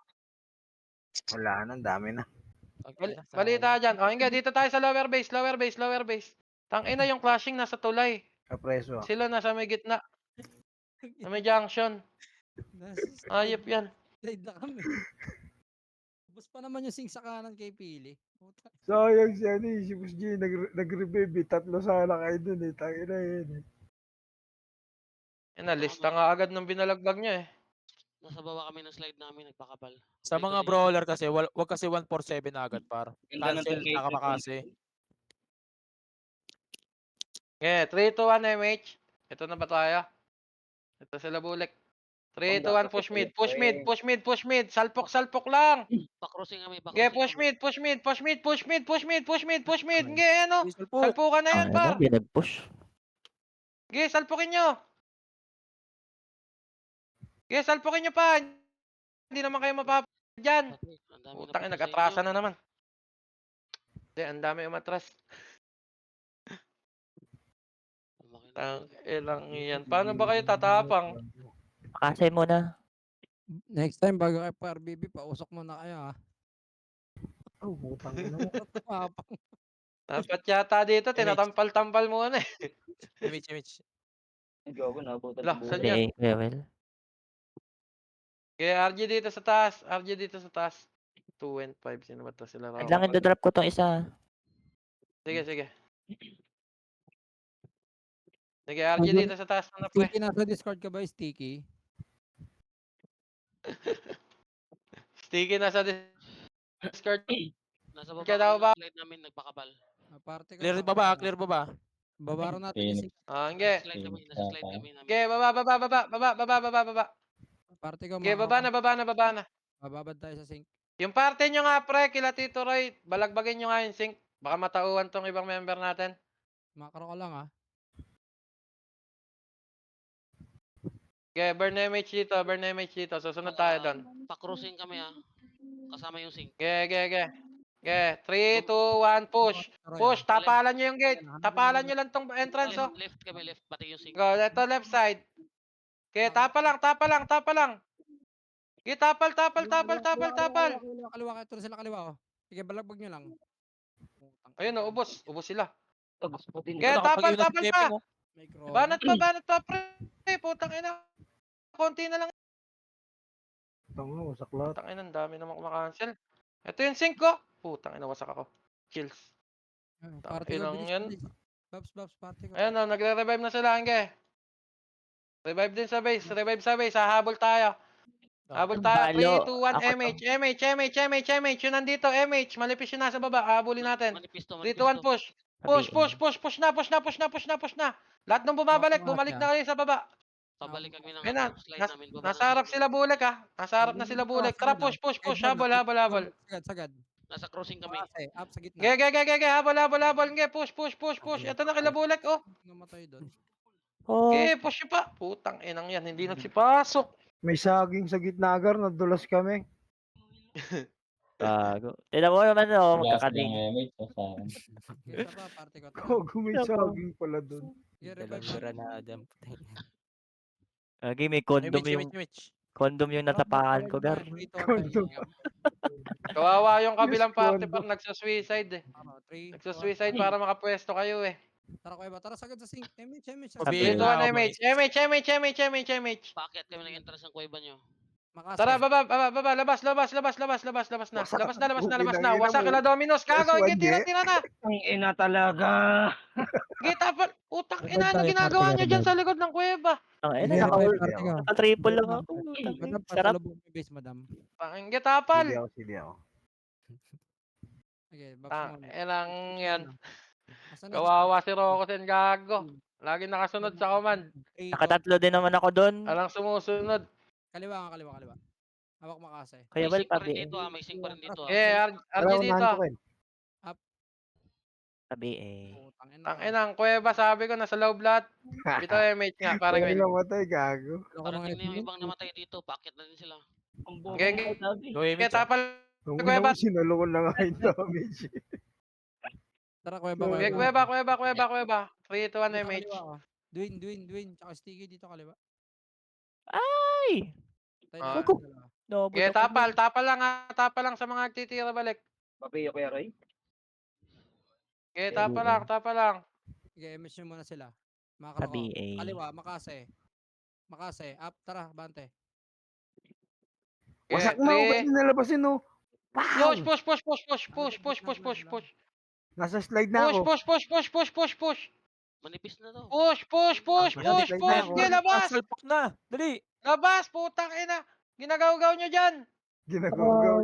Wala na, dami na. Balita dyan. Oh, hindi, dito tayo sa lower base. Tangina yung clashing nasa tulay. Kapreso. Sila nasa may gitna. Sa may junction. Nasa Ayop yan. slide na kami. Ubus pa naman yung sync sa kanan kay Pili. Puta. Sayang si ano eh, si Boss G, nag-revive eh. 3 sana kayo dun eh. Tangina yun eh. Nalista nga agad ng binalagbag niya eh. Nasa baba kami ng slide namin, nagpakapal. Sa mga brawler kasi, wag kasi 147 na agad par. Ganda ng Cancel, turn saka eight, makasi. 3, 2, 1, MH. Ito na ba tayo? Ito sila Bulek. 3, 2, 1, push mid. Salpok lang. Pa-crossing kami, Push mid. Ano? Diesel po. Salpukan na yan, par. Hindi nag-push. Salpukin nyo pa. Hindi naman kayo dyan. Ang dami Utang na nag-atrasa na naman. Hindi, ang dami umatras. Ilang yan. Paano ba kayo tatapang? Makasay muna. Next time, bago kayo pa RBB, pausok muna kayo ha. Oh, putang ina mo. Tapang. Dapat yata dito, tinatampal-tampal muna eh. MH. Lah, saan yan? Okay, well. Kaya RG dito sa taas. 2 and 5. Sino ba to? Sila raw. Lang drop ko tong isa. Sige. Sige, RG dito sa taas na pre. Sticky, nasa Discord ka ba, Sticky? Sticky na sa Discord. Nasa baba Kaya daw kami ba? ng slide namin, nagpakapal. Party ka Clear pa. baba. Babaro natin yung sync. Nge. Nasa slide kami namin. Nge, baba. Party ka, Nge, baba na. Bababad tayo sa sync. Yung parte nyo nga pre, kila Tito Roy, balagbagin nyo nga yung sync. Baka matauhan tong ibang member natin. Makro ka lang ha. Nge, burn MH dito. Susunod tayo doon. Pa-crossing kami kasama yung sync. Nge. 3, 2, 1, push. Tapalan nyo yung gate. Tapalan nyo lang tong entrance, oh. Left kami, pati yung sync. Go, ito left side. Okay, tapa lang. Okay, tapal. Kaliwa kayo. Turo sila kaliwa oh. Sige, balagbag nyo lang. Ayun, ubos sila. Kaya Kaya tapal pa. Micro. Banat pa, pre. Putang ina. Konti na lang. Tanga, wasak lahat. Putang ina, ang dami naman kumakancel. Ito yung sync ko. Putang ina, wasak ako. Kills. Party ko, Ilang yan? bilis. Babs, party ko. Ayun, nagre-revive na sila, Angge. Revive din sa base. Hahabol tayo. 3, 2, 1, MH. Yun nandito, MH. Malipis yun nasa baba. Habulin natin. 3, 2, 1, push. Push na. Lahat ng bumalik na kayo sa baba. Pabalik kami ng Ayun na, slide namin. baba nasa ng harap slide sila Bulek ha. Nasa harap na sila Bulek. Tara, push. Habol. Sagad. Nasa crossing kami. Up sa gitna. Ge, habol. Ge, push. Ito na kila Bulek, oh. Namatay doon. Oh, Ge, push nyo pa. Putang inang yan, hindi nagsipasok. May saging sa gitna agar, nadulas kami. Gago. Tignan mo naman oh, Last magkakading. ng MH o sa akin. Sige, isa pa, party ko. Tara. Gago, may Wala pa. saging pala dun. Sige, Dalang revive natin. granada. putang ina. Gagi, may May condom Mitch, yung Mitch. condom yung natapakan ko, gar. Condom. Kawawa yung kabilang Diyos party ko, par nagsa-suicide eh. 3, Nagsa-suicide para makapwesto kayo eh. Tara, Kuya Ba. Tara, sagad sa sink. MH. Sabihin 3, 2, mo Sabi- 1, na ako, MH. Paakyat kami ng entrance ng kuweba nyo. Makasa. Tara, baba, labas na. Wasak. Labas na. Ginang-ina Wasak mo. kila Dominos. Gago, That's one, tira na. Ang ina talaga. Gita pa, utang ina, ano ginagawa nyo dyan sa likod ng kuweba? Ang ina, Sige, naka- revive party ko. naka-triple lang ako. Madam, Sarap. pasalubong mo yung base, madam. Panging gitapal. Sige ako. Sige, box Ah, mo. elang yan. Asan na? Kawawa si Rokosen, gago. Lagi nakasunod sa command. Nakatatlo din naman ako doon. Alang sumusunod. Kaliwa. Hawak makasa. Kaya May well, sing pa rin pabi. dito may sing pa rin dito Eh, RG dito. Sabi eh. Putang ina. Ang inang kuweba, sabi ko, nasa loob lahat. Ito MH nga, parang May win. namatay, gago. Parating na yung ibang namatay dito, paakyat na din sila. Ang bobo Geng, mo, Dabi. Go Mitch. tapal. Nung Kuweba. ina mo, sinalungan na nga yung damage. Tara, Kuya Ba. Kuweba. 3, 2, 1, Dito MH. kaliwa ka. Dwayne. Tsaka Sticky dito kaliwa. Ay! Tayo Ah. dito, dalawa. Nabot Okay, ako. tapal lang sa mga nagtitira balik. Papiyo kaya Ray? Okay, tapal lang. Sige, MS nyo muna sila. Mga Sabi karako. eh. Kaliwa, Makase. Up, tara, bante. Okay, Wasak na, huwag 3. nalabasin, no. Pow! Push. Nasa slide na ako. Push. Manipis na to. Push. Slide na ako. Labas. Salpak na. Dali. Labas, putang ina. Ginagaw-gaw nyo dyan. Ginagawa.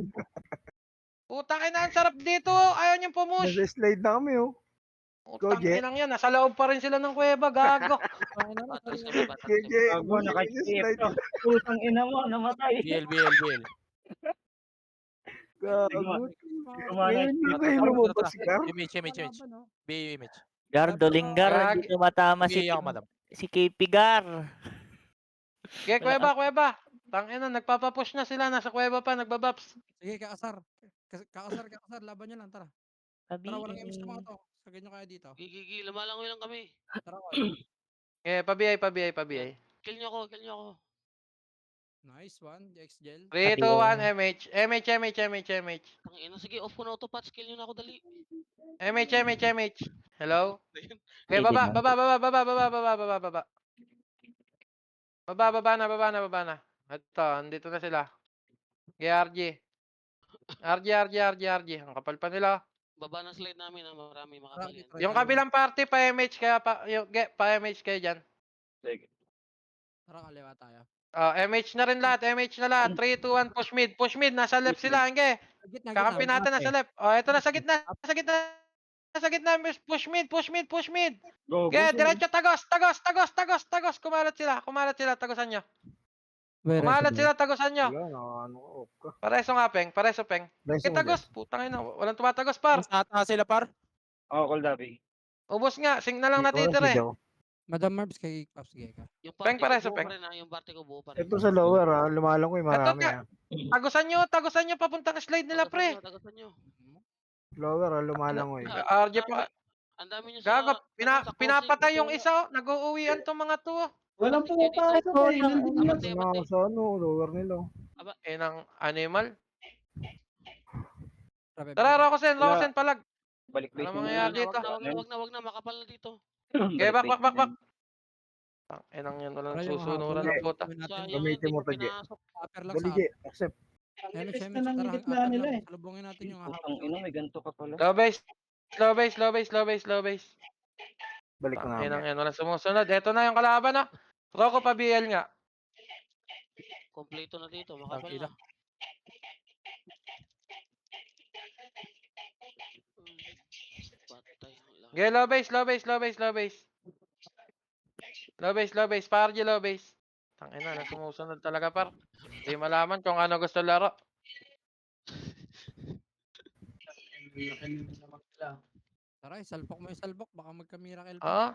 Putang ina, ang sarap dito. Ayaw nyo pumush. Nasa slide na kami, oh. Putang Jet. inang yan. Nasa loob pa rin sila ng kuweba. Gago. Patras kami, patras GG. kami. Gago, naka-skip. Putang ina mo, namatay. BL. Gago. Tumana. Ngayon nyo kayo lumabas, Gar. Mitch. Mitch. Gar, Dolingar. Gag- Hindi tumatama si, Bigay ako, madam. si KP Gar. Okay, kuweba. Tang ina, nagpapapush na sila. Nasa kuweba pa, nagbabaps. Sige, kakasar. Kakasar. Laban nyo lang, tara. Sabi Tara, walang eh. MS na mga to. Sagad nyo kaya dito. Gigi, lumalangoy lang kami. Tara, Kuya. Okay, pabiyay. Kill nyo ako. Nice one, XGel. 3, 2, 1, MH. Ang ina, sige, off ko na autopats. Kill nyo na ako, dali. MH. Hello? Okay, Sige baba. na. Baba na. Ito, andito na sila. Okay, RG. Ang kapal pa nila. Baba ng slide namin, marami makapal yan. Yung kabilang party, pa MH kaya pa MH kayo dyan. Tara, kaliwa tayo. MH na rin lahat. 3, 2, 1, push mid. Nasa left sila, hangge. Gitna. Kakampi natin nasa left. Ito na sa gitna. Push mid. Go, Okay, diretso tagos. Kumalat sila, tagosan nyo. Tagosan nyo. Wala na, ano ka, off ka. Pareso, peng. Blessing Okay, tagos. Putang ina, walang tumatagos, par. Mas ata sila, par. Oh, Call Dabi. Ubos nga, sing na lang natitira eh. Madam Marbs, kay Pops, sige ka. Yung Peng, party pareso, ko buo peng. pa rin, yung party ko buo pa rin. Ito sa lower, ha. Lumalangoy, marami, Ito ha. Tagosan nyo papuntang slide nila, pre. Tagasan nyo. Lower, ha. Lumalangoy. RJ pa. Ang dami nyo sa... Gago, sa pinapatay crossing. yung isa, nag-uuwian tong mga to. Walang pumapasok eh. Nandun lang. Abante. Ano ako sa ano, lower nila. Ng animal. Grabe, Tara, Rokosen, palag. Balik Ano base mangyayari dito? Wag na, makapal na dito. Okay, bak. Enang yan, walang susunuran ng puta. Gamitin mo to, G. Upper lang Dali, sa G. Accept. MH, na lang tara, gitna upper nila lang. eh. Salubungin natin yung Putang ina, may ganito ka pala. Slow base. Balik ko na. Enang yan, walang sumusunod. Ito na yung kalaban na. Roko pa BL nga. Kompleto na dito, makapal Tangina. na. Patay. Okay, low base. Par, low base. Tangina, na sumusunod talaga, par. Hindi malaman kung ano gusto laro. Tara, salpok mo yung salpok. Baka magka-miracle pa. Ah,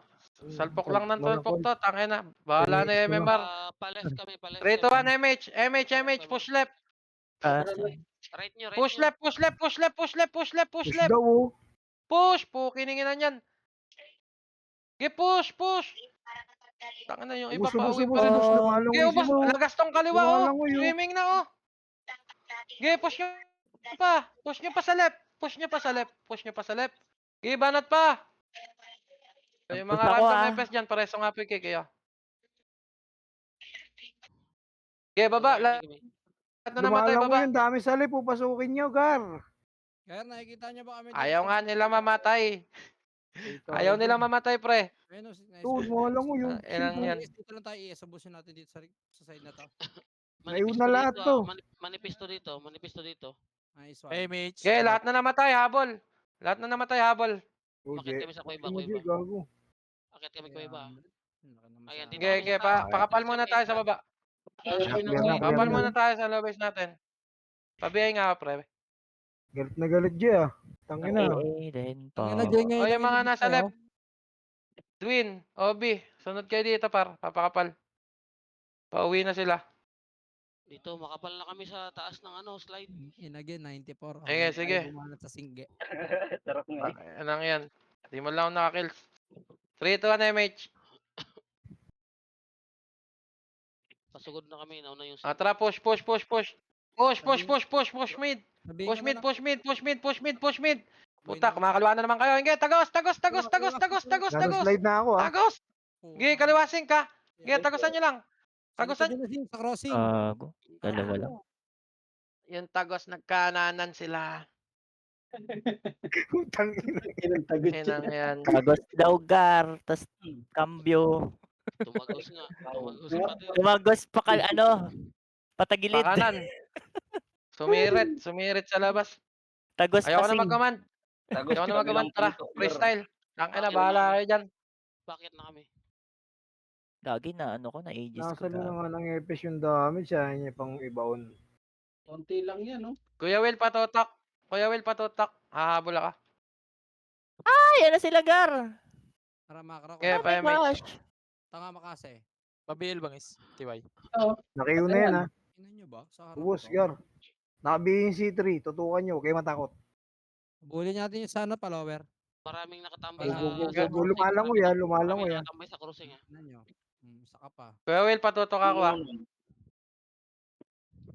salpok lang ng tulpok to. Tangina, bahala na yung MMR. Pales kami, pales 3 to kami. 1 MH, push left. Ah, Right nyo, right Push nyo. left, push left, push left, push left, push left, push Push left. daw, oh. Push! Pukininginan yan. Ge, push, push. Tangina yung iba Ubus, pa ubus, uwi ubus, pa rin. ubus. Oh. Lumalangoy Ge, ubos. sila, oh. Lagas tong kaliwa, oh. Lumalangoy, oh. Swimming na, oh. Ge, push nyo pa. Push nyo pa sa left. Push nyo pa sa left. Push nyo pa sa left. Ge, banat pa. Yung Push mga ako, random ah. FS dyan, pareso nga pick eh, kaya. Ge, baba. Lahat na namatay, Lumalangoy baba. yun. Dami sa lip. Pupasukin nyo, Gar. Kaya nakikita niyo ba kami Ayaw nga nila mamatay. Ayaw nila mamatay, pre. Ayun, nice Dude, lumalangoy yun. Ilang yan. Dito lang tayo i-establish natin dito sa side na to. Naiuna lahat dito, to. Manipisto dito, manipisto dito. Nice one. MH. Ge, lahat na namatay, habol. Lahat na namatay, habol. Bakit kami sa kuweba, Hindi, kuweba? gago. Akit kami kuweba. Ayan, dito Ge, kami ge, sa taas. pakapal muna tayo sa baba. Clear na, clear Kapal na. muna tayo sa lobbies natin. Pabiyay nga, pre. Galit na galit, Jay, ah. Tangina. Then Tangina, pa. Jay, ngayon O, yung lang mga inubos nasa ko, left. Twin, Obi, sunod kayo dito, par. Papakapal. Pauwi na sila. Dito, makapal na kami sa taas ng slide. Again, 94. Sige, Okay, sige. tayo bumanat sa singge. Sarap nga eh. Anong yan? Di mo lang ako nakakills. 3 to 1 MH. Pasugod na kami, nauna yung Tara, push, push, push, push. Push, push, push, push, push mid. Sabihin Push ko na mid, lang. push mid, push mid, push mid, push mid. Sabihin Puta, na lang. kumakaliwa na naman kayo. Hindi, tagos, tagos, tagos, tagos, tagos, tagos, Nasa tagos. slide na ako, ah. Tagos! Putang. Gi, kaliwasing ka. Gi, tagosan nyo lang. Sa likod Tagosan. din na Zing, sa crossing. Gago. Dalawa lang. Yung tagos, nagkananan sila. Tangina. Tagot Inang yan. Tagos daw, Gar. Tas cambio. tumagos nga. Tumagos pati. Tumagos pa patagilid. Pakanan. Sumirit, sumirit sa labas. Tagos Ayoko na kasing. mag-command. Tagos Ayoko na ka mag-command. bilang Tara, punto. freestyle. Tangina, Bakit bahala na? kayo dyan. Bakit na kami? Gagi na ano ko na ages ko. Nasa na gago. nga ng epes yung damage, siya niya pang ibaon. Konti lang yan, no? Kuya Will, patutok. Kuya Will, patutok. Hahabol ka. Ay, ano sila, Gar? Para makara ko. Okay, Oh my pa MH. gosh. Tanga makase. Pabil bangis. TY. Nakiuna yan, ha. Tingnan nyo ba? Sa harap Ubus, ko. Gar. Nakabihin C3. Tutukan nyo, kayo matakot. Bully natin yung sana follower. Maraming nakatambay Wala. sa Go, lumalangoy, ha. Lumalangoy, Maraming ha. nakatambay sa crossing, Tingnan nyo. Saka pa. Kuya Will, patutok ako ah.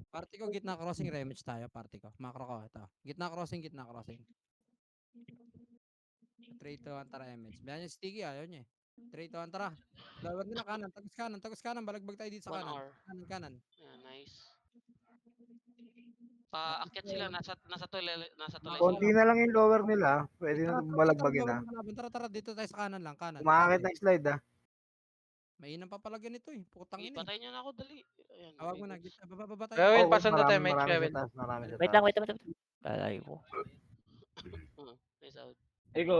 Party ko, gitna crossing, rematch tayo. Party ko. Macro ko, ito. Gitna crossing, gitna crossing. 3 to 1, tara MH. Bihan yung sticky, ayaw niya eh. 3 to 1, tara. Lawat nila kanan, tagos kanan, balagbag tayo dito sa 1 kanan. hour. Kanan. Yeah, nice. Paakyat sila, nasa tulay Konti na lang yung lower nila. Pwede na balagbagin, ha. Tara, dito tayo sa kanan lang, kanan. Umakakit na yung slide, ha. Mainam pa pala ganito eh. Putang ina eh. Patay nyo na ako, dali. Ayan, Awag mo na, Vegas. gitna, baba tayo. Kuya Will, Oo, pasundot MH, marami Kuya sa Will. taas, marami sa Wait taas. lang. Kalay ko. Nice out. Ay, go.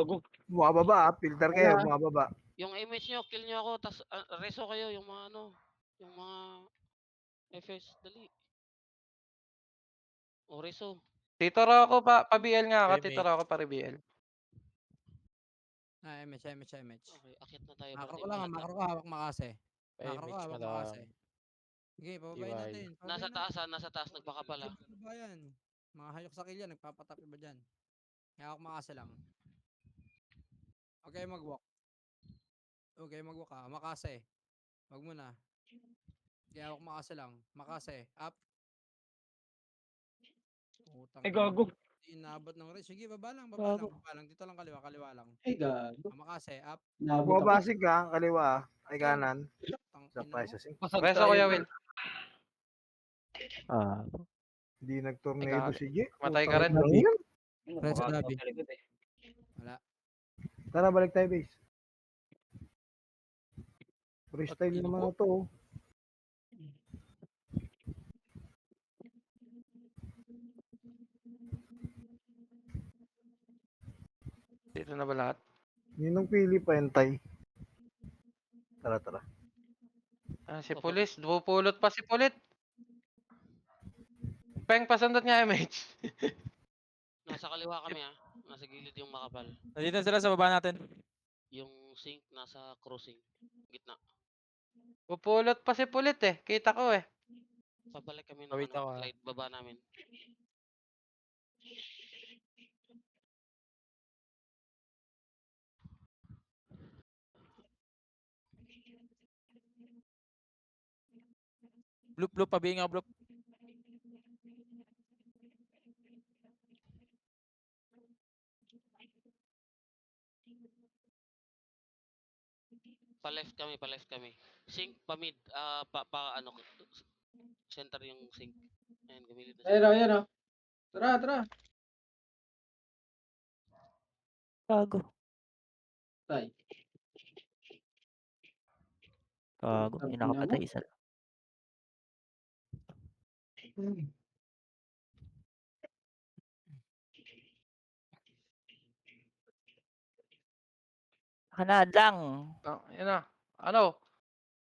Bumababa, ha. Filter kayo, bumababa. Yung image nyo, kill nyo ako, tas reso kayo, yung mga yung mga FS, dali. O, reso. Tito Rocco pa-BL nga ako. MH. Tito Rocco pa-BL. MH. Okay, akit na tayo. Makro para ko lang, di makro ko hawak makase. Makro ko MH hawak madam. makase. Sige, pababayin TY. natin. Nasa taas, nagbakapala. Bayan. Mga hayok sa kilya, nagpapatapi ba dyan? Hawak makase lang. Okay, mag-walk. Ha. Makase. Wag mo na. Kaya hawak makase lang. Makase. Up. Utang. Ay, gago. Inabot ng race. Sige, baba lang. Dito lang kaliwa lang. Ay, gago. Makase. Up. Nabot ako. Bumabasig ka, kaliwa, ha. Ay kanan. Tang Sa ina mo. processing. Reso, Kuya Will. Ah. Hindi nagtornado Ikaw, si G. matay ka rin. Press Dabi. Eh. Wala. Tara, balik tayo, base. Freestyle naman na to, oh. Dito na ba lahat? Ninong pili pa, entay. Tara. Si Pulis. Pupulot pa si Pulit. Peng, pasundot nga MH. Nasa kaliwa kami, nasa gilid yung makapal. Nandito sila sa baba natin. Yung sink, nasa crossing. Gitna. Pupulot pa si Pulit eh. Kita ko eh. Pabalik kami ng Wait ano, ako, ah. slide baba namin. Bloop, bloop, pabihin nga, bloop. Pa-left kami. Sink, pa-mid, ano, center yung sink. Ayan, gamilit na siya. Ayan o, ayan o. Tara, tara. Gago. Tay. Gago. Ang Yung ina mo. nakapatay isa lang. Hanad lang. Yan na. Ano?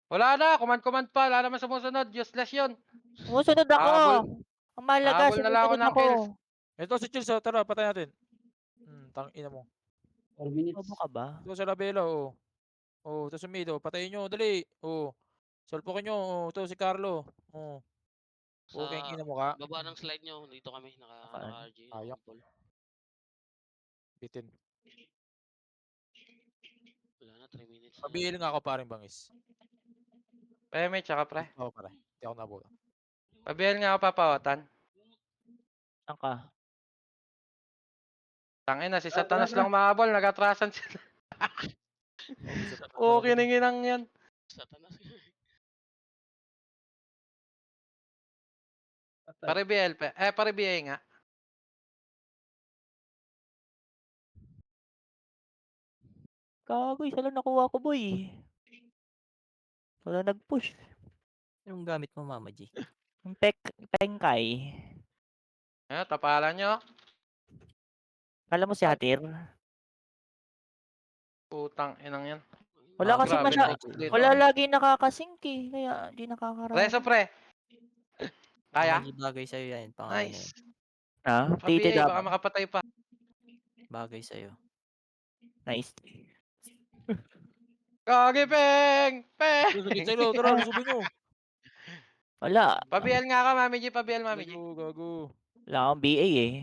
Wala na, command pa, wala naman sumusunod, useless yun. Sumusunod ako. Habol, Ang mahalaga, habol na lang ako sumusunod ng ako. kills. Ito si Chills, oh. Tara, patay natin. Tangina mo. 4 minutes. Bobo ka ba? Ito sa labela, oh. Oh, ito sa mid, oh. Patayin nyo, dali. Oh. Salpukin nyo, oh. Ito si Carlo. Oh. Sa Okay, ina mo ka. baba ng slide nyo, dito kami, Naka- naka-RG, Ayak. naka-pull. Bitin. Wala na, 3 minutes na lang. Pabihin nga ako paring bangis. Peme, tsaka pre. Oo, pare. Hindi ako nabuta. Pabihal nga ako papawatan. Saan ka? Tangin na, si Tara, Satanas tara, lang mahabol, nagatrasan sila. Oh, Okay, ninginang yan. Satanas. Patay. Pare BL, pare BA nga. Gago, isa lang nakuha ko, boy. Wala nag-push. Anong gamit mo, Mama G? Yung Pengkai. Tapalan nyo. Kala mo si Hatir? Putang inang yan. Wala kasi grabe, masya... focus dito. Wala lagi nakakasync eh. Kaya di nakakarami. Reso pre. Kaya? Mama G, bagay sa'yo yan. Pangalan na Nice. yan. Ha? Titi Pa-BA, baka dapat. makapatay pa. Bagay sa'yo. Nice. Gagi, Peng! Sige, Peng! sa'yo, tara, lusubin nyo. Wala. Pa-BL nga ka, Mami G, pa-BL, Mami G. Gago, gago. Wala akong BA eh.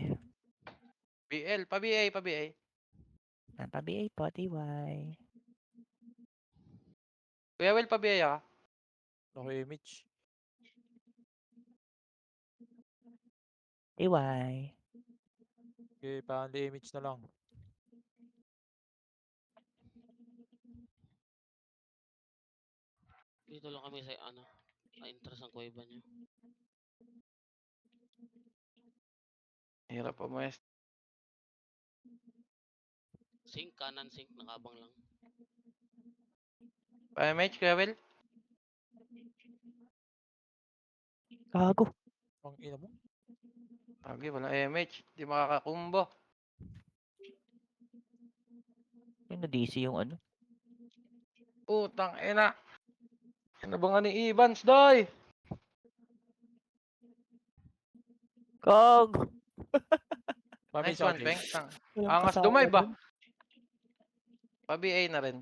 BL, pa-BA, pa-BA. Pa-BA po, TY. Kuya Will, pa-BA ka. Okay, Mitch. TY. Okay, pandi Mitch na lang. Dito lang kami sa ano, interest ang kuweba nyo. Hirap pa mo eh. Sink, kanan sink, nakabang lang. Pa-MH, Kuya Will. Gago. Ang ina mo. Gagi, wala MH. Di makakakumbo. Yung na-DC yung ano. Putang ina. Ano ba nga ni Evans, doy? Gago. Mami, Nice sa one, Peng. Walang Angas kasama dumay ba? dun. Pa-BA na rin.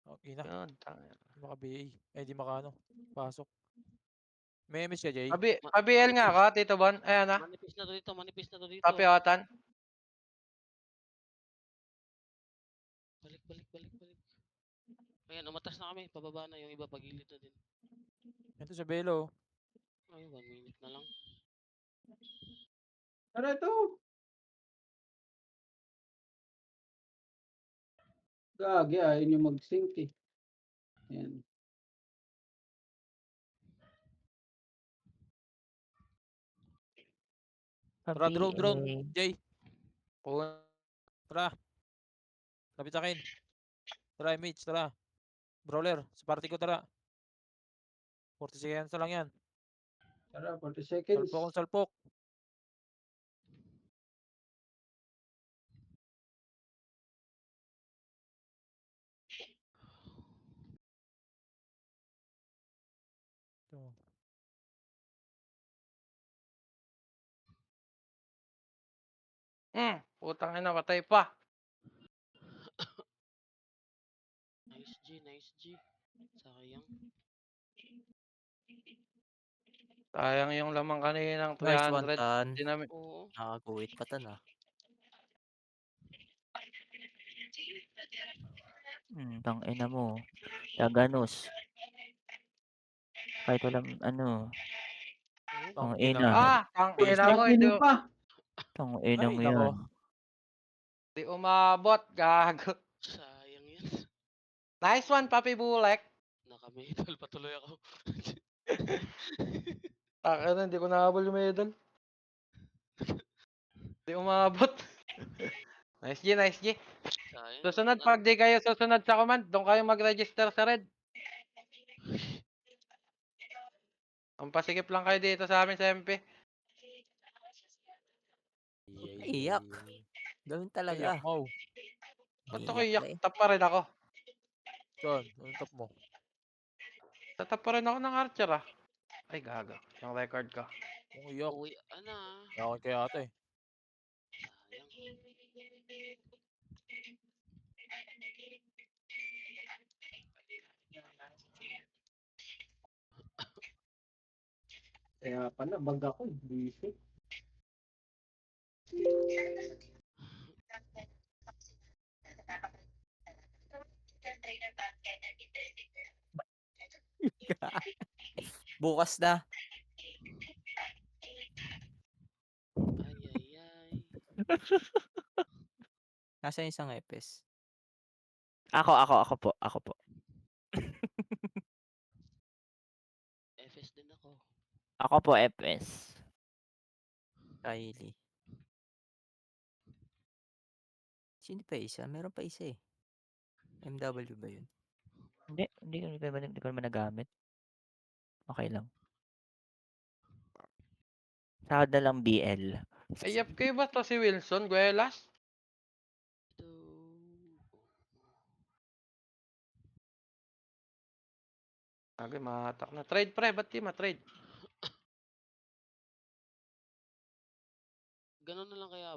Ang ina. Yun, tangina. Di maka-BA. Eh, di maka ano. Pasok. May MS ka, Jay? Pa-BL nga ako, Tito Bon. Ayan na. Manipis na to dito, manipis na to dito. Papiawatan. Balik. Ayan, umatas na kami, pababa na yung iba, pagilid na din. Ito sa Belo. Ay, 1 minute na lang. Tara, ito. Gagi, ayaw nyo mag-sync eh. Ayan. Tara, drone. Pa-BA. Jay, Oo. tara. Lapit sa akin. Tara, Mitch, tara. Brawler, sa party ko, tara. 40 seconds na lang yan. Tara, 40 seconds. Salpok ang salpok. Ito. Putang ina, patay pa. Nice G. Sayang. Sayang yung lamang kaninang Nice one, 300. Tan. Di namin Oo. Nakaguhit pa, Tan, ah. Tangina mo. Taganus. Kahit walang ano, Tangina tangina. mo. tangina mo, Sakto mo pa. Tangina Ay, mo nako. yan. di umabot, gago. Sayang yan. Nice one, Papi Bulek. Naka-medal pa tuloy ako. Hindi ko nahabol yung medal. Di umabot. Nice G, nice G. Sayang. Susunod, Ano, pag di kayo susunod sa command, doon kayo mag-register sa red. Ang pasikip lang kayo dito sa amin sa MP. Iyak. Gawin Iyak talaga. mo. Ba't ako Iyak iyak? ka eh. Tap pa rin ako. Saan? Anong top mo? Tatap pa rin ako ng archer ah. Ay, gago. Yung record ko. Kung iyak. uwi, ano ah. Yakin kaya ate. Sayang. Kaya pala, bag ako. Busy. Bukas na. Ay, ay, ay. Nasaan yung isang epes? Ako po. FS din ako. Ako po, FS. Kylie. Sino pa isa? Meron pa isa eh. MW ba yun? Hindi ko naman nagamit. Okay lang. Sahod na lang BL. Ay, kayo ba to si Wilson Guelas? Ito. Agay, mahatak na. Trade pre, ba't di ma-trade? Ganun na lang kaya